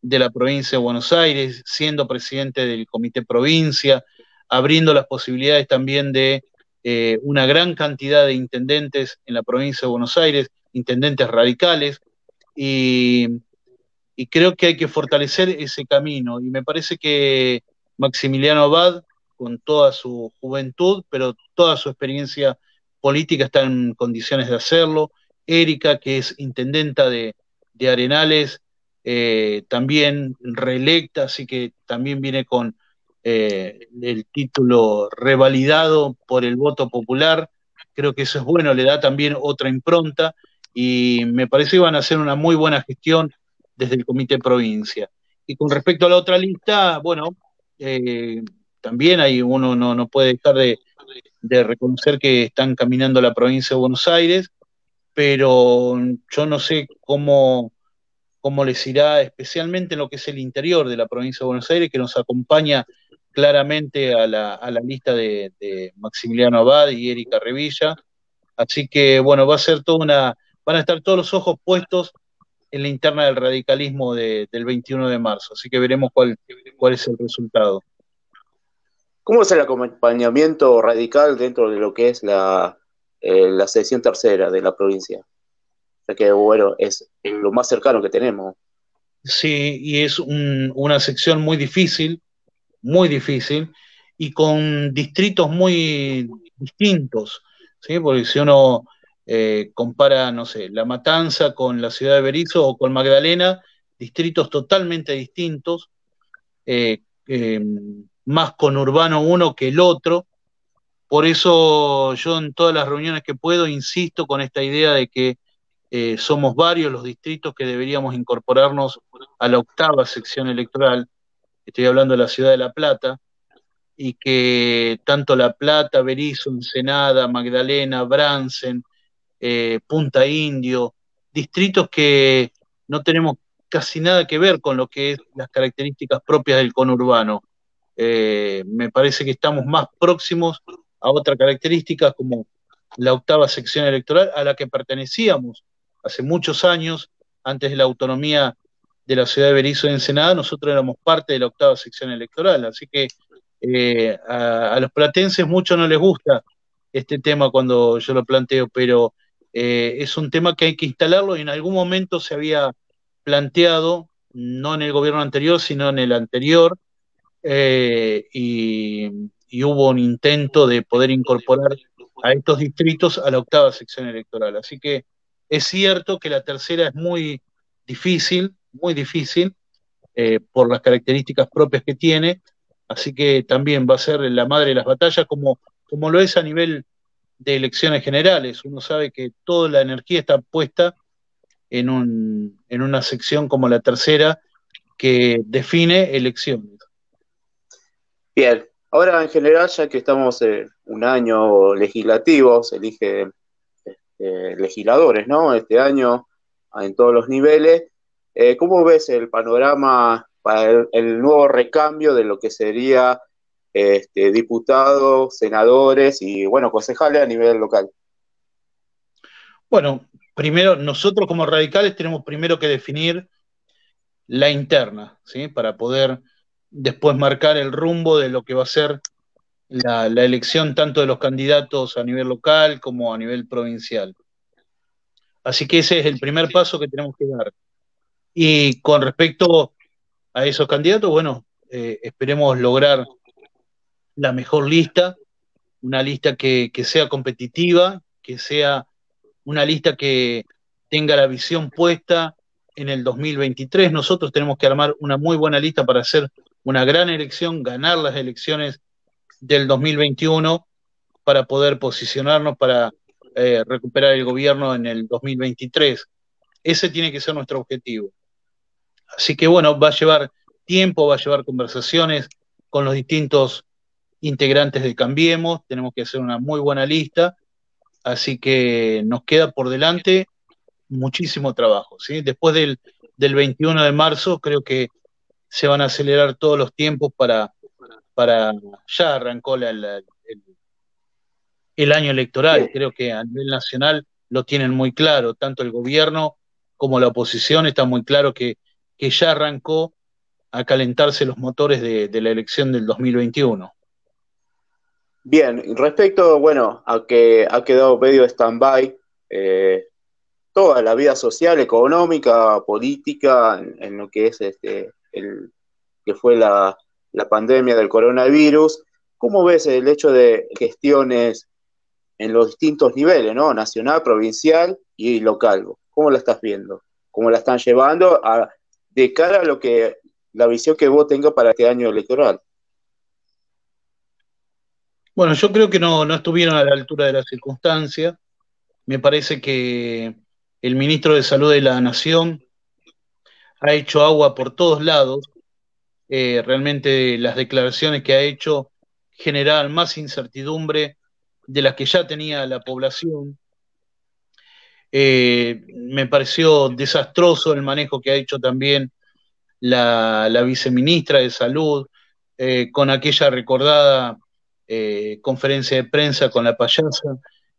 de la provincia de Buenos Aires, siendo presidente del Comité Provincia, abriendo las posibilidades también de una gran cantidad de intendentes en la provincia de Buenos Aires, intendentes radicales, y, y creo que hay que fortalecer ese camino. Y me parece que Maximiliano Abad, con toda su juventud, pero toda su experiencia política, está en condiciones de hacerlo. Erika, que es intendenta de Arenales, también reelecta, así que también viene con el título revalidado por el voto popular. Creo que eso es bueno, le da también otra impronta y me parece que van a hacer una muy buena gestión desde el Comité Provincia. Y con respecto a la otra lista, bueno, también hay uno no puede dejar de reconocer que están caminando la provincia de Buenos Aires, pero yo no sé cómo les irá, especialmente en lo que es el interior de la provincia de Buenos Aires, que nos acompaña claramente a la lista de Maximiliano Abad y Erika Revilla. Así que, bueno, va a ser van a estar todos los ojos puestos en la interna del radicalismo del 21 de marzo. Así que veremos cuál es el resultado.
¿Cómo es el acompañamiento radical dentro de lo que es la sección tercera de la provincia? O sea que, bueno, es lo más cercano que tenemos.
Sí, y es una sección muy difícil, y con distritos muy distintos, ¿sí? Porque si uno compara, no sé, La Matanza con la ciudad de Berisso o con Magdalena, distritos totalmente distintos, eh, eh, más conurbano uno que el otro. Por eso yo en todas las reuniones que puedo insisto con esta idea de que somos varios los distritos que deberíamos incorporarnos a la octava sección electoral. Estoy hablando de la ciudad de La Plata, y que tanto La Plata, Berisso, Ensenada, Magdalena, Bransen, Punta Indio, distritos que no tenemos casi nada que ver con lo que es las características propias del conurbano. Me parece que estamos más próximos a otra característica como la octava sección electoral a la que pertenecíamos hace muchos años, antes de la autonomía de la ciudad de Berisso y Ensenada. Nosotros éramos parte de la octava sección electoral, así que a los platenses mucho no les gusta este tema cuando yo lo planteo, pero es un tema que hay que instalarlo y en algún momento se había planteado, no en el gobierno anterior, sino en el anterior, y hubo un intento de poder incorporar a estos distritos a la octava sección electoral. Así que es cierto que la tercera es muy difícil, por las características propias que tiene, así que también va a ser la madre de las batallas, como lo es a nivel de elecciones generales. Uno sabe que toda la energía está puesta en una sección como la tercera que define elecciones.
Bien, ahora en general, ya que estamos en un año legislativo, se elige legisladores, ¿no? Este año en todos los niveles. ¿Cómo ves el panorama para el nuevo recambio de lo que sería diputados, senadores y, bueno, concejales a nivel local?
Bueno, primero, nosotros como radicales tenemos primero que definir la interna, ¿sí? Para poder después marcar el rumbo de lo que va a ser la elección tanto de los candidatos a nivel local como a nivel provincial. Así que ese es el primer paso que tenemos que dar. Y con respecto a esos candidatos, bueno, esperemos lograr la mejor lista, una lista que sea competitiva, que sea una lista que tenga la visión puesta en el 2023. Nosotros tenemos que armar una muy buena lista para hacer una gran elección, ganar las elecciones del 2021 para poder posicionarnos para recuperar el gobierno en el 2023. Ese tiene que ser nuestro objetivo. Así que bueno, va a llevar tiempo, va a llevar conversaciones con los distintos integrantes de Cambiemos, tenemos que hacer una muy buena lista, así que nos queda por delante muchísimo trabajo, ¿sí? Después del 21 de marzo creo que se van a acelerar todos los tiempos para ya arrancó el año electoral, creo que a nivel nacional lo tienen muy claro, tanto el gobierno como la oposición está muy claro que ya arrancó a calentarse los motores de la elección del 2021.
Bien, respecto, bueno, a que ha quedado medio stand-by toda la vida social, económica, política, en lo que es que fue la pandemia del coronavirus. ¿Cómo ves el hecho de gestiones en los distintos niveles, ¿no? Nacional, provincial y local? ¿Cómo la estás viendo? ¿Cómo la están llevando de cara a lo que la visión que vos tengas para este año electoral?
Bueno, yo creo que no estuvieron a la altura de la circunstancia. Me parece que el ministro de Salud de la Nación ha hecho agua por todos lados. Realmente las declaraciones que ha hecho generaban más incertidumbre de las que ya tenía la población. Me pareció desastroso el manejo que ha hecho también la viceministra de Salud, con aquella recordada conferencia de prensa con la payasa,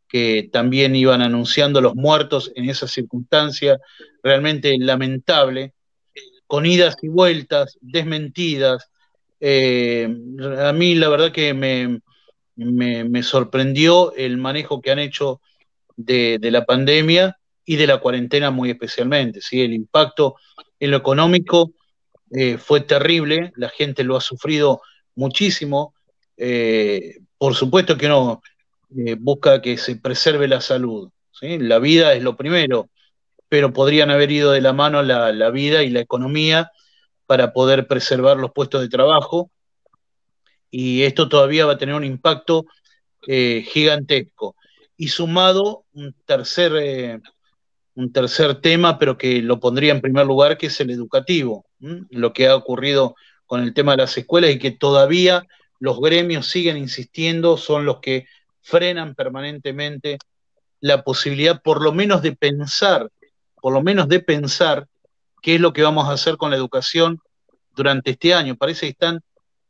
que también iban anunciando los muertos en esa circunstancia realmente lamentable, con idas y vueltas, desmentidas. Eh, a mí la verdad que me sorprendió el manejo que han hecho de la pandemia y de la cuarentena muy especialmente, ¿sí? El impacto en lo económico fue terrible, la gente lo ha sufrido muchísimo. Por supuesto que uno busca que se preserve la salud, ¿sí? La vida es lo primero, pero podrían haber ido de la mano la vida y la economía para poder preservar los puestos de trabajo, y esto todavía va a tener un impacto gigantesco. Y sumado un tercer tema, pero que lo pondría en primer lugar, que es el educativo. Lo que ha ocurrido con el tema de las escuelas y que todavía los gremios siguen insistiendo, son los que frenan permanentemente la posibilidad por lo menos de pensar qué es lo que vamos a hacer con la educación durante este año. Parece que están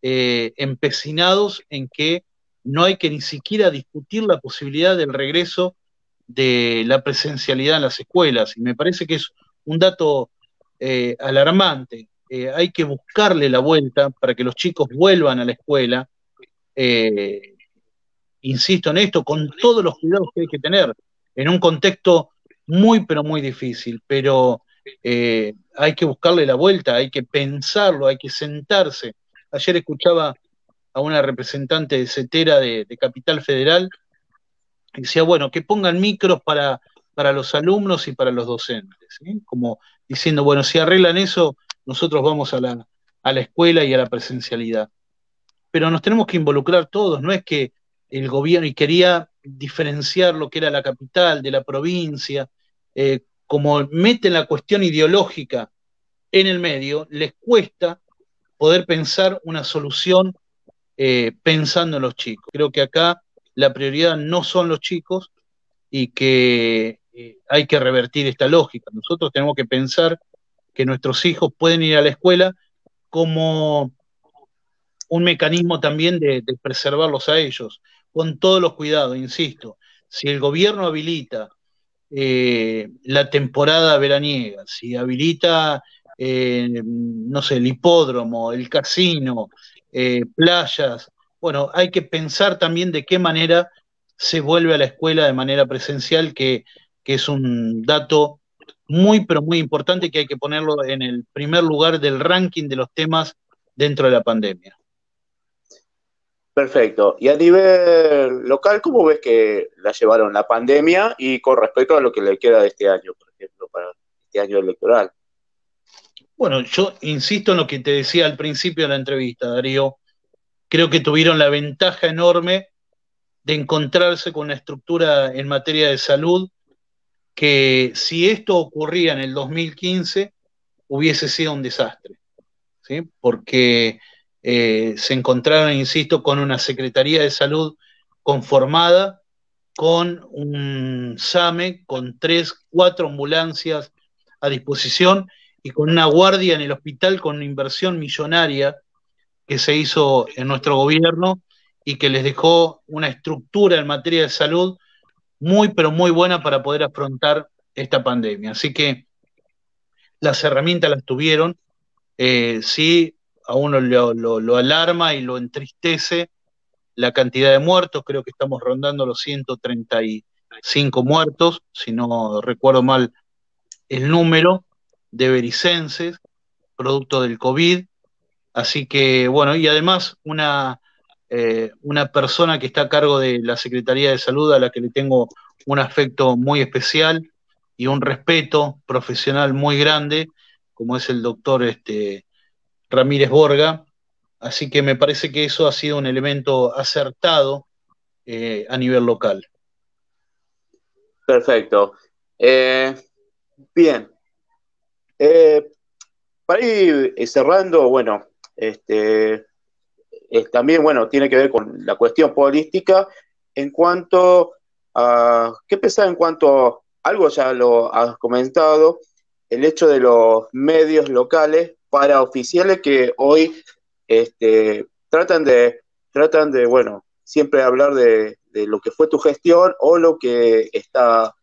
empecinados en que no hay que ni siquiera discutir la posibilidad del regreso de la presencialidad en las escuelas. Y me parece que es un dato alarmante. Hay que buscarle la vuelta para que los chicos vuelvan a la escuela. Eh, Insisto en esto, con todos los cuidados que hay que tener, en un contexto muy, pero muy difícil, pero hay que buscarle la vuelta, hay que pensarlo, hay que sentarse. Ayer escuchaba a una representante de CETERA de Capital Federal, y decía, bueno, que pongan micros para los alumnos y para los docentes, ¿sí? Como diciendo, bueno, si arreglan eso, nosotros vamos a la escuela y a la presencialidad. Pero nos tenemos que involucrar todos, no es que el gobierno, y quería diferenciar lo que era la capital de la provincia, como meten la cuestión ideológica en el medio, les cuesta poder pensar una solución pensando en los chicos. Creo que acá la prioridad no son los chicos y que hay que revertir esta lógica. Nosotros tenemos que pensar que nuestros hijos pueden ir a la escuela como un mecanismo también de preservarlos a ellos, con todos los cuidados, insisto. Si el gobierno habilita la temporada veraniega, si habilita, no sé, el hipódromo, el casino, playas, bueno, hay que pensar también de qué manera se vuelve a la escuela de manera presencial, que es un dato muy, pero muy importante que hay que ponerlo en el primer lugar del ranking de los temas dentro de la pandemia.
Perfecto. Y a nivel local, ¿cómo ves que la llevaron la pandemia y con respecto a lo que le queda de este año, por ejemplo, para este año electoral?
Bueno, yo insisto en lo que te decía al principio de la entrevista, Darío. Creo que tuvieron la ventaja enorme de encontrarse con una estructura en materia de salud que si esto ocurría en el 2015 hubiese sido un desastre, ¿sí? Porque se encontraron, insisto, con una Secretaría de Salud conformada, con un SAME, con 3, 4 ambulancias a disposición y con una guardia en el hospital con una inversión millonaria que se hizo en nuestro gobierno y que les dejó una estructura en materia de salud muy, pero muy buena para poder afrontar esta pandemia. Así que las herramientas las tuvieron. Sí, a uno lo alarma y lo entristece la cantidad de muertos. Creo que estamos rondando los 135 muertos, si no recuerdo mal el número, de bericenses, producto del COVID. Así que, bueno, y además una persona que está a cargo de la Secretaría de Salud, a la que le tengo un afecto muy especial y un respeto profesional muy grande, como es el doctor Ramírez Borga. Así que me parece que eso ha sido un elemento acertado a nivel local.
Perfecto. Eh, Bien. Eh, para ir cerrando, bueno, también, bueno, tiene que ver con la cuestión política en cuanto a, ¿qué pensás en cuanto a, algo ya lo has comentado, el hecho de los medios locales para oficiales que hoy tratan de, bueno, siempre hablar de lo que fue tu gestión o lo que está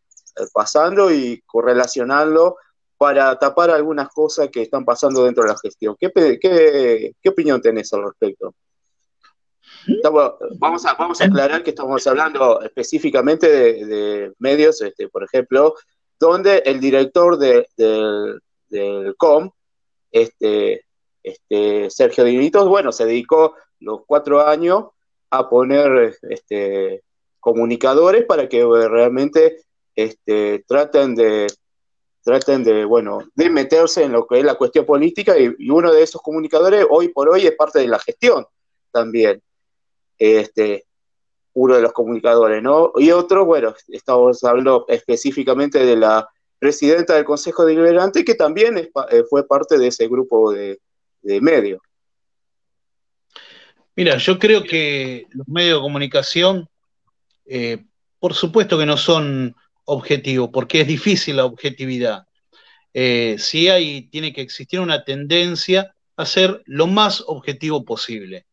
pasando y correlacionarlo para tapar algunas cosas que están pasando dentro de la gestión? ¿Qué opinión tenés al respecto? Vamos a aclarar que estamos hablando específicamente de medios, por ejemplo, donde el director del COM, Sergio Dinitos, bueno, se dedicó los 4 años a poner comunicadores para que realmente traten de, bueno, de meterse en lo que es la cuestión política y uno de esos comunicadores hoy por hoy es parte de la gestión también. Uno de los comunicadores, ¿no? Y otro, bueno, estamos hablando específicamente de la presidenta del Consejo Deliberante, que también fue parte de ese grupo de medios.
Mira, yo creo que los medios de comunicación, eh, por supuesto que no son objetivos, porque es difícil la objetividad. Sí tiene que existir una tendencia a ser lo más objetivo posible.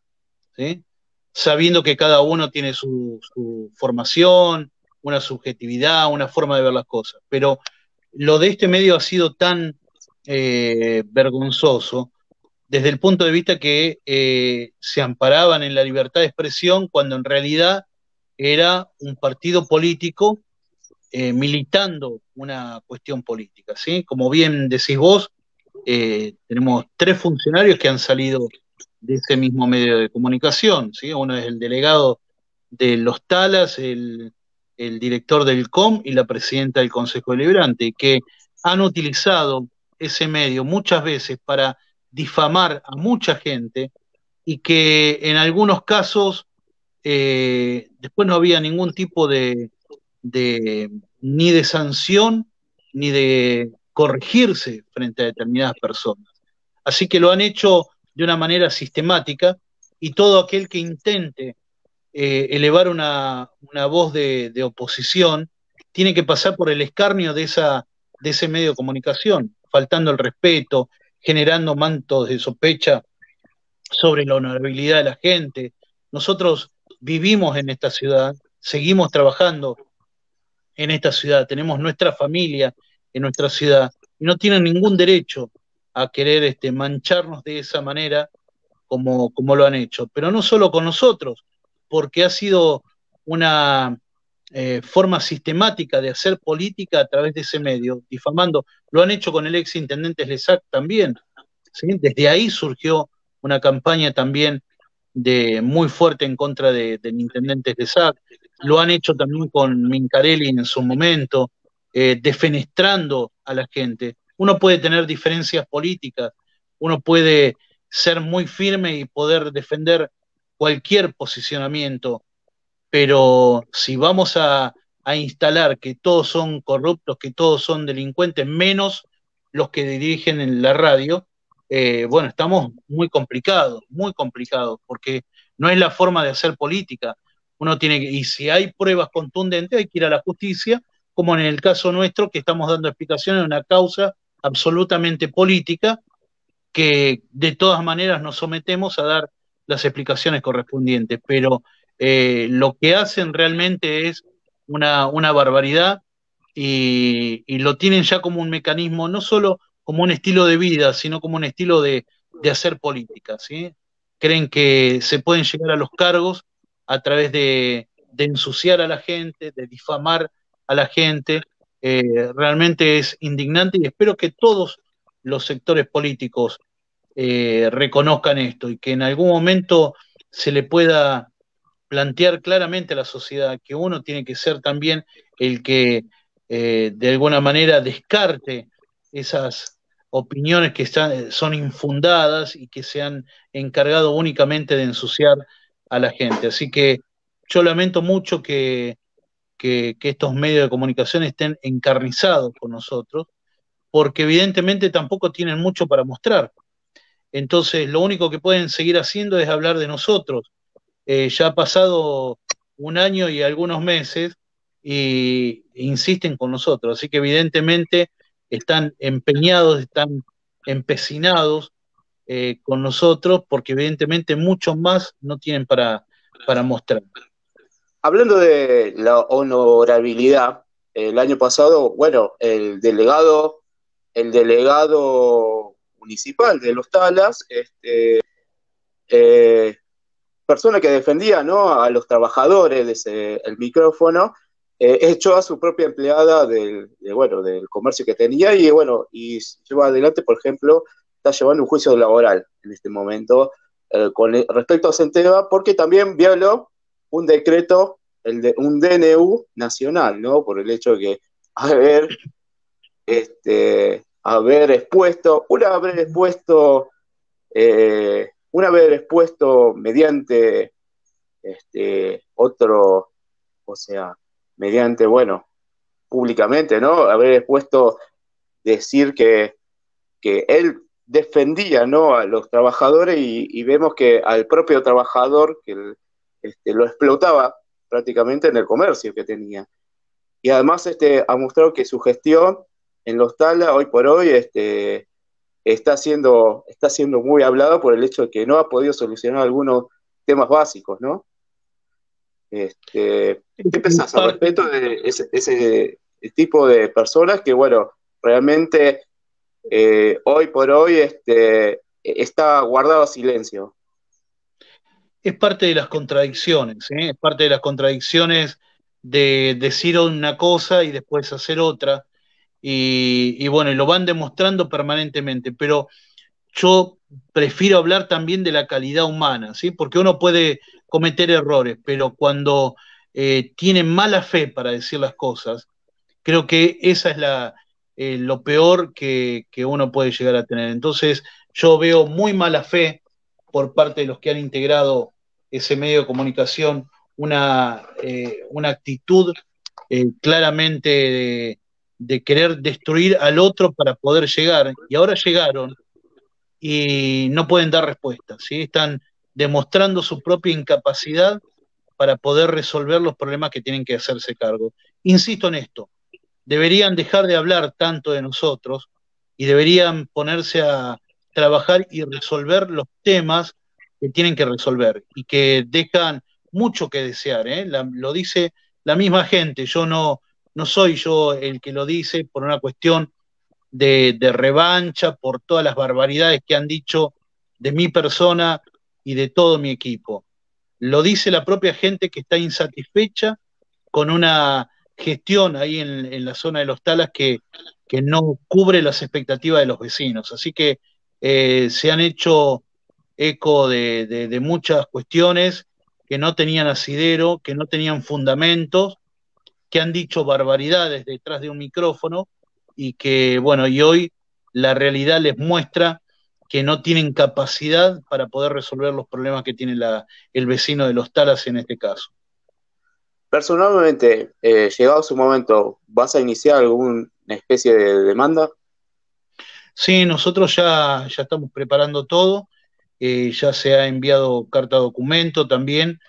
¿sí? Sabiendo que cada uno tiene su formación, una subjetividad, una forma de ver las cosas. Pero lo de este medio ha sido tan vergonzoso desde el punto de vista que se amparaban en la libertad de expresión cuando en realidad era un partido político militando una cuestión política, ¿sí? Como bien decís vos, tenemos 3 funcionarios que han salido de ese mismo medio de comunicación, ¿sí? Uno es el delegado de los Talas, el director del COM y la presidenta del Consejo Deliberante, que han utilizado ese medio muchas veces para difamar a mucha gente y que en algunos casos después no había ningún tipo de ni de sanción ni de corregirse frente a determinadas personas. Así que lo han hecho de una manera sistemática y todo aquel que intente elevar una voz de oposición tiene que pasar por el escarnio de ese medio de comunicación, faltando el respeto, generando mantos de sospecha sobre la honorabilidad de la gente. Nosotros vivimos en esta ciudad, seguimos trabajando en esta ciudad, tenemos nuestra familia en nuestra ciudad y no tienen ningún derecho a querer mancharnos de esa manera como lo han hecho. Pero no solo con nosotros, porque ha sido una forma sistemática de hacer política a través de ese medio, difamando. Lo han hecho con el ex intendente Lesac también, ¿sí? Desde ahí surgió una campaña también muy fuerte en contra del intendente Lesac. Lo han hecho también con Mincarelli en su momento, defenestrando a la gente. Uno puede tener diferencias políticas, uno puede ser muy firme y poder defender cualquier posicionamiento, pero si vamos a instalar que todos son corruptos, que todos son delincuentes, menos los que dirigen en la radio, bueno, estamos muy complicados, porque no es la forma de hacer política. Uno tiene que, y si hay pruebas contundentes, hay que ir a la justicia, como en el caso nuestro, que estamos dando explicaciones de una causa absolutamente política, que de todas maneras nos sometemos a dar las explicaciones correspondientes, pero lo que hacen realmente es una barbaridad y lo tienen ya como un mecanismo, no solo como un estilo de vida, sino como un estilo de hacer política, ¿sí? Creen que se pueden llegar a los cargos a través de ensuciar a la gente, de difamar a la gente. Realmente es indignante y espero que todos los sectores políticos reconozcan esto y que en algún momento se le pueda plantear claramente a la sociedad que uno tiene que ser también el que de alguna manera descarte esas opiniones que son infundadas y que se han encargado únicamente de ensuciar a la gente. Así que yo lamento mucho que estos medios de comunicación estén encarnizados con nosotros, porque evidentemente tampoco tienen mucho para mostrar. Entonces, lo único que pueden seguir haciendo es hablar de nosotros. Ya ha pasado un año y algunos meses y insisten con nosotros. Así que evidentemente están empeñados, están empecinados con nosotros porque evidentemente mucho más no tienen para mostrar.
Hablando de la honorabilidad, el año pasado, bueno, el delegado municipal de Los Talas, eh, persona que defendía, ¿no?, a los trabajadores el micrófono, echó a su propia empleada bueno, del comercio que tenía y bueno, y lleva adelante, por ejemplo, está llevando un juicio laboral en este momento respecto a Centeva, porque también violó un decreto, un DNU nacional, ¿no?, por el hecho de que haber expuesto mediante o sea, mediante, bueno, públicamente, ¿no? Haber expuesto, decir que él defendía, ¿no?, a los trabajadores y vemos que al propio trabajador que lo explotaba prácticamente en el comercio que tenía. Y además ha mostrado que su gestión en Los Talas hoy por hoy está siendo muy hablada por el hecho de que no ha podido solucionar algunos temas básicos, ¿no? ¿Qué pensás al respecto de ese tipo de personas que, bueno, realmente hoy por hoy está guardado a silencio?
Es parte de las contradicciones, ¿eh? Es parte de las contradicciones de decir una cosa y después hacer otra. Y bueno, y lo van demostrando permanentemente, pero yo prefiero hablar también de la calidad humana, ¿sí? Porque uno puede cometer errores, pero cuando tiene mala fe para decir las cosas, creo que esa es lo peor que uno puede llegar a tener. Entonces, yo veo muy mala fe por parte de los que han integrado ese medio de comunicación, una actitud claramente de querer destruir al otro para poder llegar. Y ahora llegaron y no pueden dar respuestas, ¿sí? Están demostrando su propia incapacidad para poder resolver los problemas que tienen que hacerse cargo. Insisto en esto, deberían dejar de hablar tanto de nosotros y deberían ponerse a trabajar y resolver los temas que tienen que resolver y que dejan mucho que desear, ¿eh? Lo dice la misma gente, no soy yo el que lo dice por una cuestión de revancha, por todas las barbaridades que han dicho de mi persona y de todo mi equipo. Lo dice la propia gente que está insatisfecha con una gestión ahí en la zona de los Talas que no cubre las expectativas de los vecinos. Así que se han hecho eco de muchas cuestiones que no tenían asidero, que no tenían fundamentos, que han dicho barbaridades detrás de un micrófono y que, bueno, y hoy la realidad les muestra que no tienen capacidad para poder resolver los problemas que tiene el vecino de los Talas en este caso.
Personalmente, llegado su momento, ¿vas a iniciar alguna especie de demanda?
Sí, nosotros ya estamos preparando todo, ya se ha enviado carta documento también,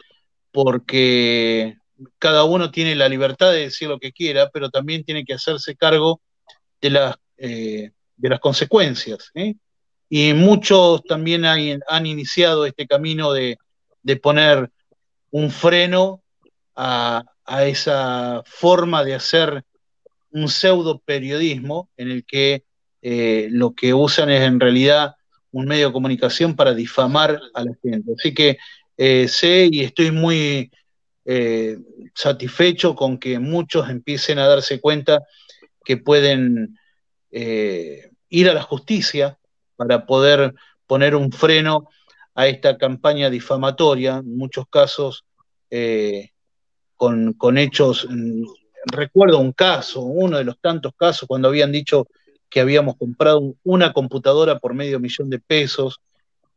porque cada uno tiene la libertad de decir lo que quiera, pero también tiene que hacerse cargo de las consecuencias, ¿eh? Y muchos también han iniciado este camino de poner un freno a esa forma de hacer un pseudo periodismo en el que lo que usan es en realidad un medio de comunicación para difamar a la gente. Así que sé y estoy muy eh, satisfecho con que muchos empiecen a darse cuenta que pueden ir a la justicia para poder poner un freno a esta campaña difamatoria, en muchos casos eh, con hechos. Recuerdo un caso, uno de los tantos casos, cuando habían dicho que habíamos comprado una computadora por $500,000,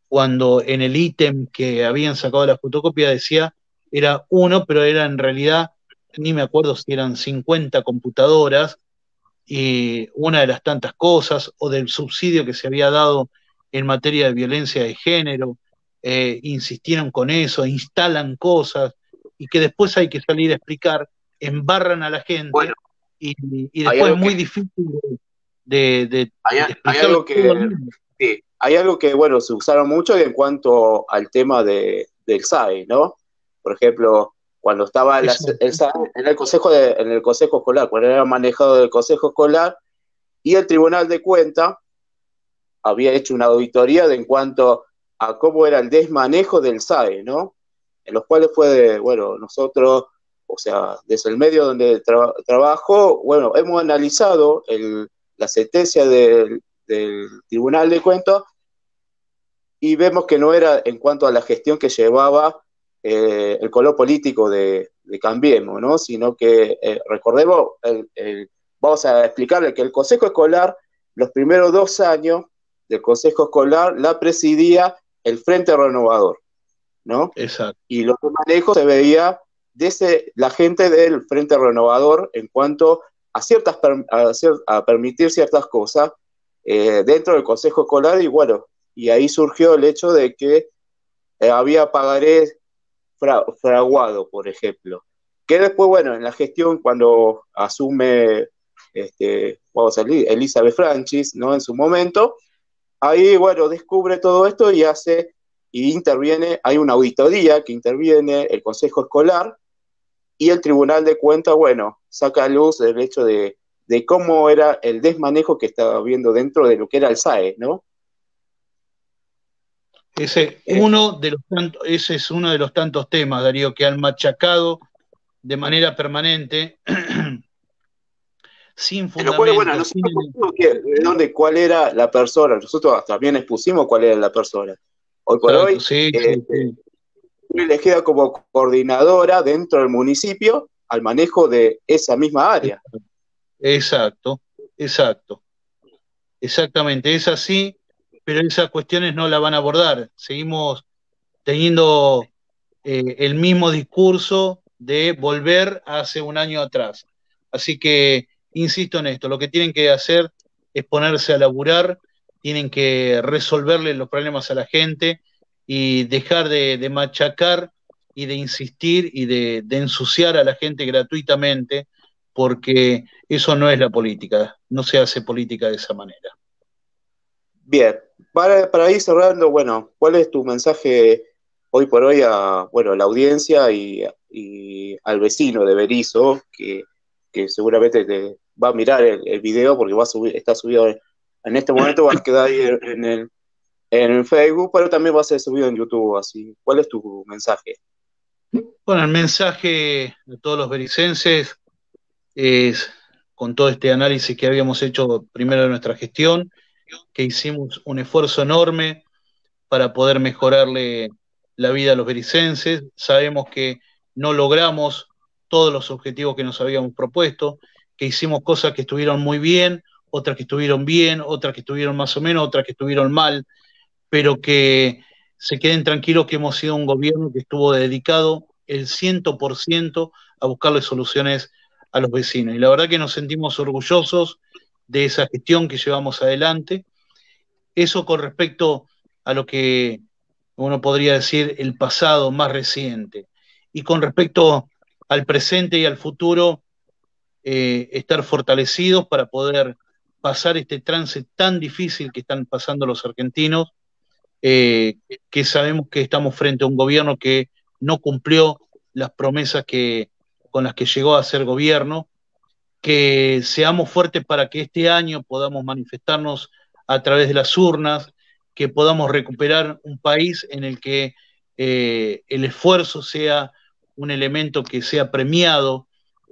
cuando en el ítem que habían sacado de la fotocopia decía era uno, pero era en realidad, ni me acuerdo si eran 50 computadoras, y una de las tantas cosas, o del subsidio que se había dado en materia de violencia de género, insistieron con eso, instalan cosas, y que después hay que salir a explicar, embarran a la
Bueno,
gente, y
hay
después es
algo que,
muy difícil de
hay
explicarle
algo
a todo el
que,
mundo.
sí, hay algo que, bueno, se usaron mucho en cuanto al tema del SAE, ¿no? Por ejemplo, cuando estaba
Eso,
el SAE en el consejo escolar, cuando era manejado del consejo escolar, y el Tribunal de Cuentas había hecho una auditoría en cuanto a cómo era el desmanejo del SAE, ¿no? En los cuales bueno, nosotros, o sea, desde el medio donde trabajo, bueno, hemos analizado la sentencia del Tribunal de Cuentas y vemos que no era en cuanto a la gestión que llevaba el color político de Cambiemos, ¿no? Sino que, recordemos, vamos a explicarle que el Consejo Escolar, los primeros 2 años del Consejo Escolar, la presidía el Frente Renovador, ¿no?
exacto.
Y los manejos se veía desde la gente del Frente Renovador en cuanto a permitir ciertas cosas dentro del Consejo Escolar y bueno, y ahí surgió el hecho de que había pagarés fraguado, por ejemplo. Que después, bueno, en la gestión, cuando asume vamos a decir, Elizabeth Francis, ¿no? En su momento, ahí, bueno, descubre todo esto y hace y interviene, hay una auditoría que interviene, el Consejo Escolar, y el Tribunal de Cuentas, bueno, saca a luz el hecho de cómo era el desmanejo que estaba habiendo dentro de lo que era el SAE, ¿no?
Ese es uno de los tantos temas, Darío, que han machacado de manera permanente, sin
Pero bueno,
fundamento,
nosotros cuál era la persona, nosotros también expusimos cuál era la persona. Hoy por
Exacto,
hoy,
sí, sí.
fue elegida como coordinadora dentro del municipio al manejo de esa misma área.
Exacto, exacto, exactamente, es así, pero esas cuestiones no la van a abordar. Seguimos teniendo el mismo discurso de volver hace un año atrás. Así que, insisto en esto, lo que tienen que hacer es ponerse a laburar, tienen que resolverle los problemas a la gente y dejar de machacar y de insistir y de ensuciar a la gente gratuitamente, porque eso no es la política, no se hace política de esa manera.
Bien, para ir cerrando, bueno, ¿cuál es tu mensaje hoy por hoy a, bueno, la audiencia y al vecino de Berisso, que seguramente te va a mirar el video porque va a subir, está subido en este momento, va a quedar ahí en el Facebook, pero también va a ser subido en YouTube, así. ¿Cuál es tu mensaje?
Bueno, el mensaje a todos los bericenses es, con todo este análisis que habíamos hecho primero de nuestra gestión, que hicimos un esfuerzo enorme para poder mejorarle la vida a los bericenses. Sabemos que no logramos todos los objetivos que nos habíamos propuesto, que hicimos cosas que estuvieron muy bien, otras que estuvieron más o menos, otras que estuvieron mal, pero que se queden tranquilos que hemos sido un gobierno que estuvo dedicado el 100% a buscarle soluciones a los vecinos. Y la verdad que nos sentimos orgullosos de esa gestión que llevamos adelante. Eso con respecto a lo que uno podría decir el pasado más reciente. Y con respecto al presente y al futuro, estar fortalecidos para poder pasar este trance tan difícil que están pasando los argentinos, eh, que sabemos que estamos frente a un gobierno que no cumplió las promesas con las que llegó a ser gobierno, que seamos fuertes para que este año podamos manifestarnos a través de las urnas, que podamos recuperar un país en el que el esfuerzo sea un elemento que sea premiado,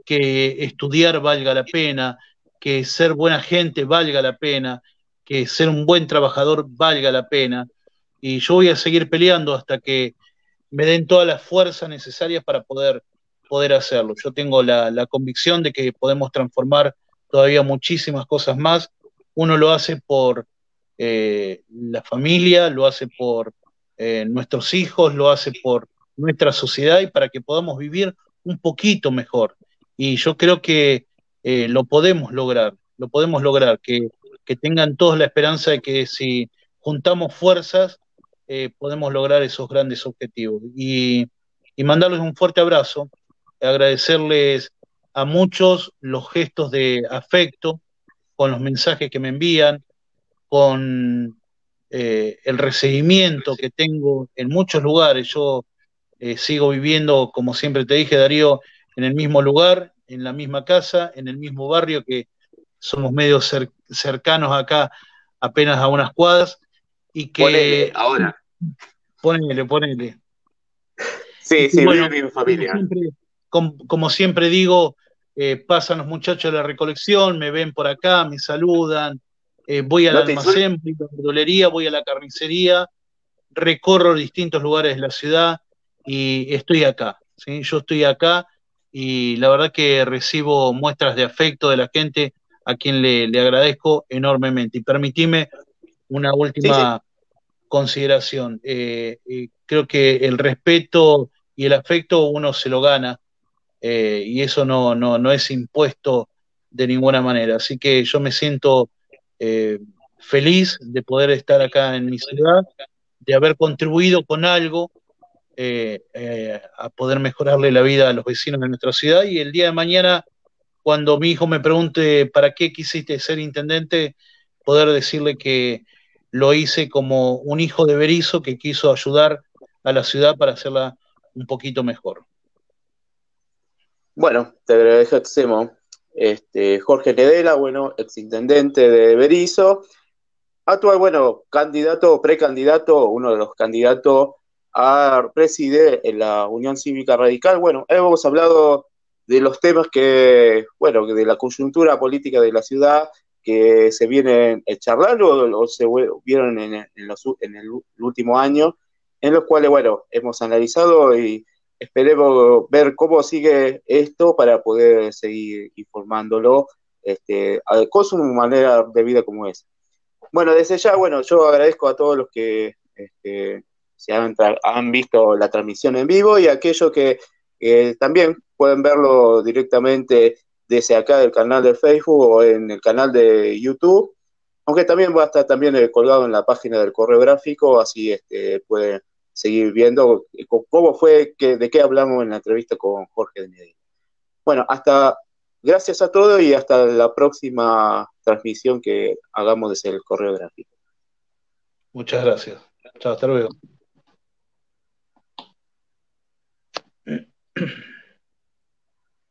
que estudiar valga la pena, que ser buena gente valga la pena, que ser un buen trabajador valga la pena. Y yo voy a seguir peleando hasta que me den todas las fuerzas necesarias para poder hacerlo. Yo tengo la convicción de que podemos transformar todavía muchísimas cosas más. Uno lo hace por la familia, lo hace por nuestros hijos, lo hace por nuestra sociedad y para que podamos vivir un poquito mejor. Y yo creo que lo podemos lograr, que tengan todos la esperanza de que si juntamos fuerzas, podemos lograr esos grandes objetivos. Y mandarles un fuerte abrazo, agradecerles a muchos los gestos de afecto, con los mensajes que me envían, con el recibimiento que tengo en muchos lugares. Yo sigo viviendo, como siempre te dije, Darío, en el mismo lugar, en la misma casa, en el mismo barrio, que somos medio cercanos acá, apenas a unas cuadras, y que...
Ponele, ahora.
Ponele.
Sí,
Y
sí,
bueno,
vive mi familia.
como siempre digo, pasan los muchachos de la recolección, me ven por acá, me saludan, voy al
¿No te insultan?
almacén, voy a la verdulería, voy a la carnicería, recorro distintos lugares de la ciudad y estoy acá, ¿sí? Yo estoy acá y la verdad que recibo muestras de afecto de la gente a quien le agradezco enormemente. Y permitime una
Sí, sí.
última consideración. Creo que el respeto y el afecto uno se lo gana, y eso no es impuesto de ninguna manera. Así que yo me siento eh, feliz de poder estar acá en mi ciudad, de haber contribuido con algo a poder mejorarle la vida a los vecinos de nuestra ciudad. Y el día de mañana, cuando mi hijo me pregunte para qué quisiste ser intendente, poder decirle que lo hice como un hijo de Berisso que quiso ayudar a la ciudad para hacerla un poquito mejor.
Bueno, te agradecemos. Jorge Ledela, bueno, exintendente de Berisso, actual, bueno, candidato, precandidato, uno de los candidatos a presidir en la Unión Cívica Radical. Bueno, hemos hablado de los temas que, bueno, de la coyuntura política de la ciudad que se vienen charlando o se vieron en el último año, en los cuales, bueno, hemos analizado y esperemos cómo sigue esto para poder seguir informándolo con su manera de vida como es. Bueno, desde ya, bueno, yo agradezco a todos los que han visto la transmisión en vivo y a aquellos que también pueden verlo directamente desde acá del canal de Facebook o en el canal de YouTube, aunque también va a estar también colgado en la página del correo gráfico, así pueden seguir viendo cómo fue, de qué hablamos en la entrevista con Jorge de Medina. Bueno, gracias a todos y hasta la próxima transmisión que hagamos desde el correo gráfico.
Muchas gracias. Chao, hasta luego.